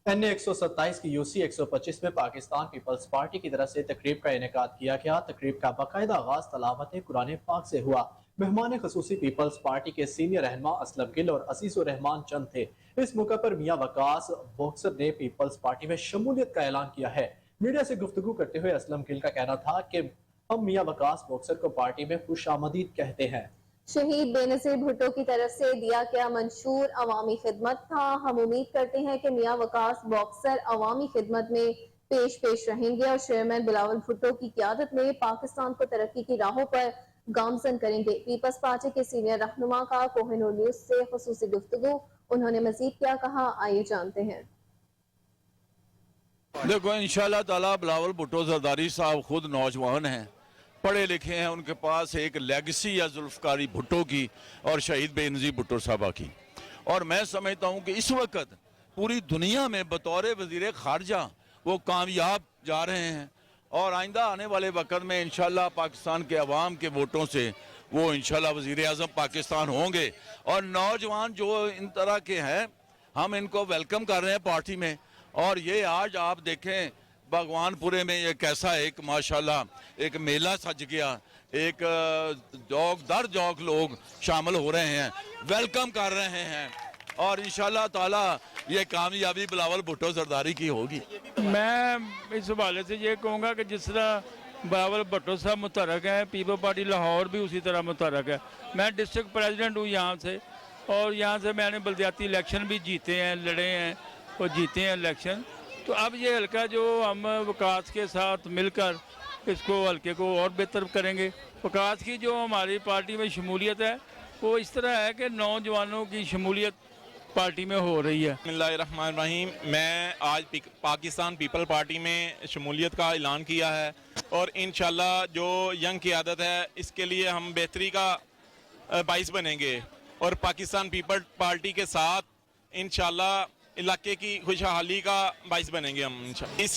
NA 127 की UC 125 में पाकिस्तान पीपल्स पार्टी की तरफ से तकरीब का इनेकाद किया गया। तकरीब का बाकायदा आगाज तलावत कुरान पाक से हुआ। मेहमान खसूसी पीपल्स पार्टी के सीनियर रहनुमा असलम गिल और असीसुर रहमान चंद थे। इस मौके पर मियां वकास बॉक्सर ने पीपल्स पार्टी में शमूलियत का ऐलान किया है। मीडिया से गुफ्तगू करते हुए असलम गिल का कहना था कि हम मियां वकास बॉक्सर को पार्टी में खुशामदीद कहते हैं। शहीद बेनजीर भुट्टो की तरफ से दिया गया मंशूर अवामी खिदमत था। हम उम्मीद करते हैं कि मियां वकास बॉक्सर अवामी खिदमत में पेश रहेंगे और चेयरमैन बिलावल भुट्टो की क़यादत में पाकिस्तान को तरक्की की राहों पर गामजन करेंगे। पीपल्स पार्टी के सीनियर रहनुमा का कोहिनूर न्यूज से खुसूसी गुफ्तगू। उन्होंने मजीद क्या कहा, आइए जानते हैं। देखो, इंशाल्लाह ताला बिलावल भुट्टो जरदारी साहब खुद नौजवान हैं, पढ़े लिखे हैं, उनके पास एक लेगेसी है जुल्फकारी भुट्टो की और शहीद बेनजीर भुट्टो साहबा की। और मैं समझता हूँ कि इस वक्त पूरी दुनिया में बतौर वजीर खारजा वो कामयाब जा रहे हैं और आइंदा आने वाले वक्त में इंशाल्लाह पाकिस्तान के अवाम के वोटों से वो इंशाल्लाह वजीर आज़म पाकिस्तान होंगे। और नौजवान जो इन तरह के हैं, हम इनको वेलकम कर रहे हैं पार्टी में। और ये आज आप देखें भगवानपुरे में ये कैसा एक माशाल्लाह एक मेला सज गया, एक जौक दर जौक लोग शामिल हो रहे हैं, वेलकम कर रहे हैं और इंशाल्लाह ताला ये कामयाबी बिलावल भुट्टो जरदारी की होगी। मैं इस हवाले से ये कहूँगा कि जिस तरह बिलावल भुट्टो साहब मुतहरक हैं, पीपल पार्टी लाहौर भी उसी तरह मुतहरक है। मैं डिस्ट्रिक्ट प्रेसिडेंट हूँ यहाँ से और यहाँ से मैंने बल्दियाती इलेक्शन भी जीते हैं, लड़े हैं और जीते हैं इलेक्शन। तो अब ये हल्का जो हम वकास के साथ मिलकर इसको हल्के को और बेहतर करेंगे। वकास की जो हमारी पार्टी में शमूलियत है वो इस तरह है कि नौजवानों की शमूलियत पार्टी में हो रही है। बिस्मिल्लाहिर्रहमानिर्रहीम। मैं आज पाकिस्तान पीपल पार्टी में शमूलियत का ऐलान किया है और इंशाल्लाह जो यंग क़यादत है इसके लिए हम बेहतरी का बाइस बनेंगे और पाकिस्तान पीपल पार्टी के साथ इंशाल्लाह इलाके की खुशहाली का बाइस बनेंगे हम इंशाल्लाह। इस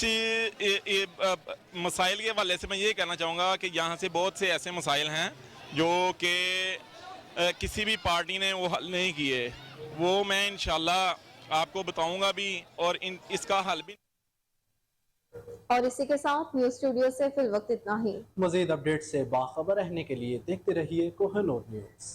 मसाइल के हवाले से मैं ये कहना चाहूँगा कि यहाँ से बहुत से ऐसे मसाइल हैं जो कि किसी भी पार्टी ने वो हल नहीं किए, वो मैं इंशाल्लाह आपको बताऊंगा भी और इसका हल भी। और इसी के साथ न्यूज स्टूडियो से फिल वक्त इतना ही। मजीद अपडेट से बाखबर रहने के लिए देखते रहिए कोहिनूर न्यूज।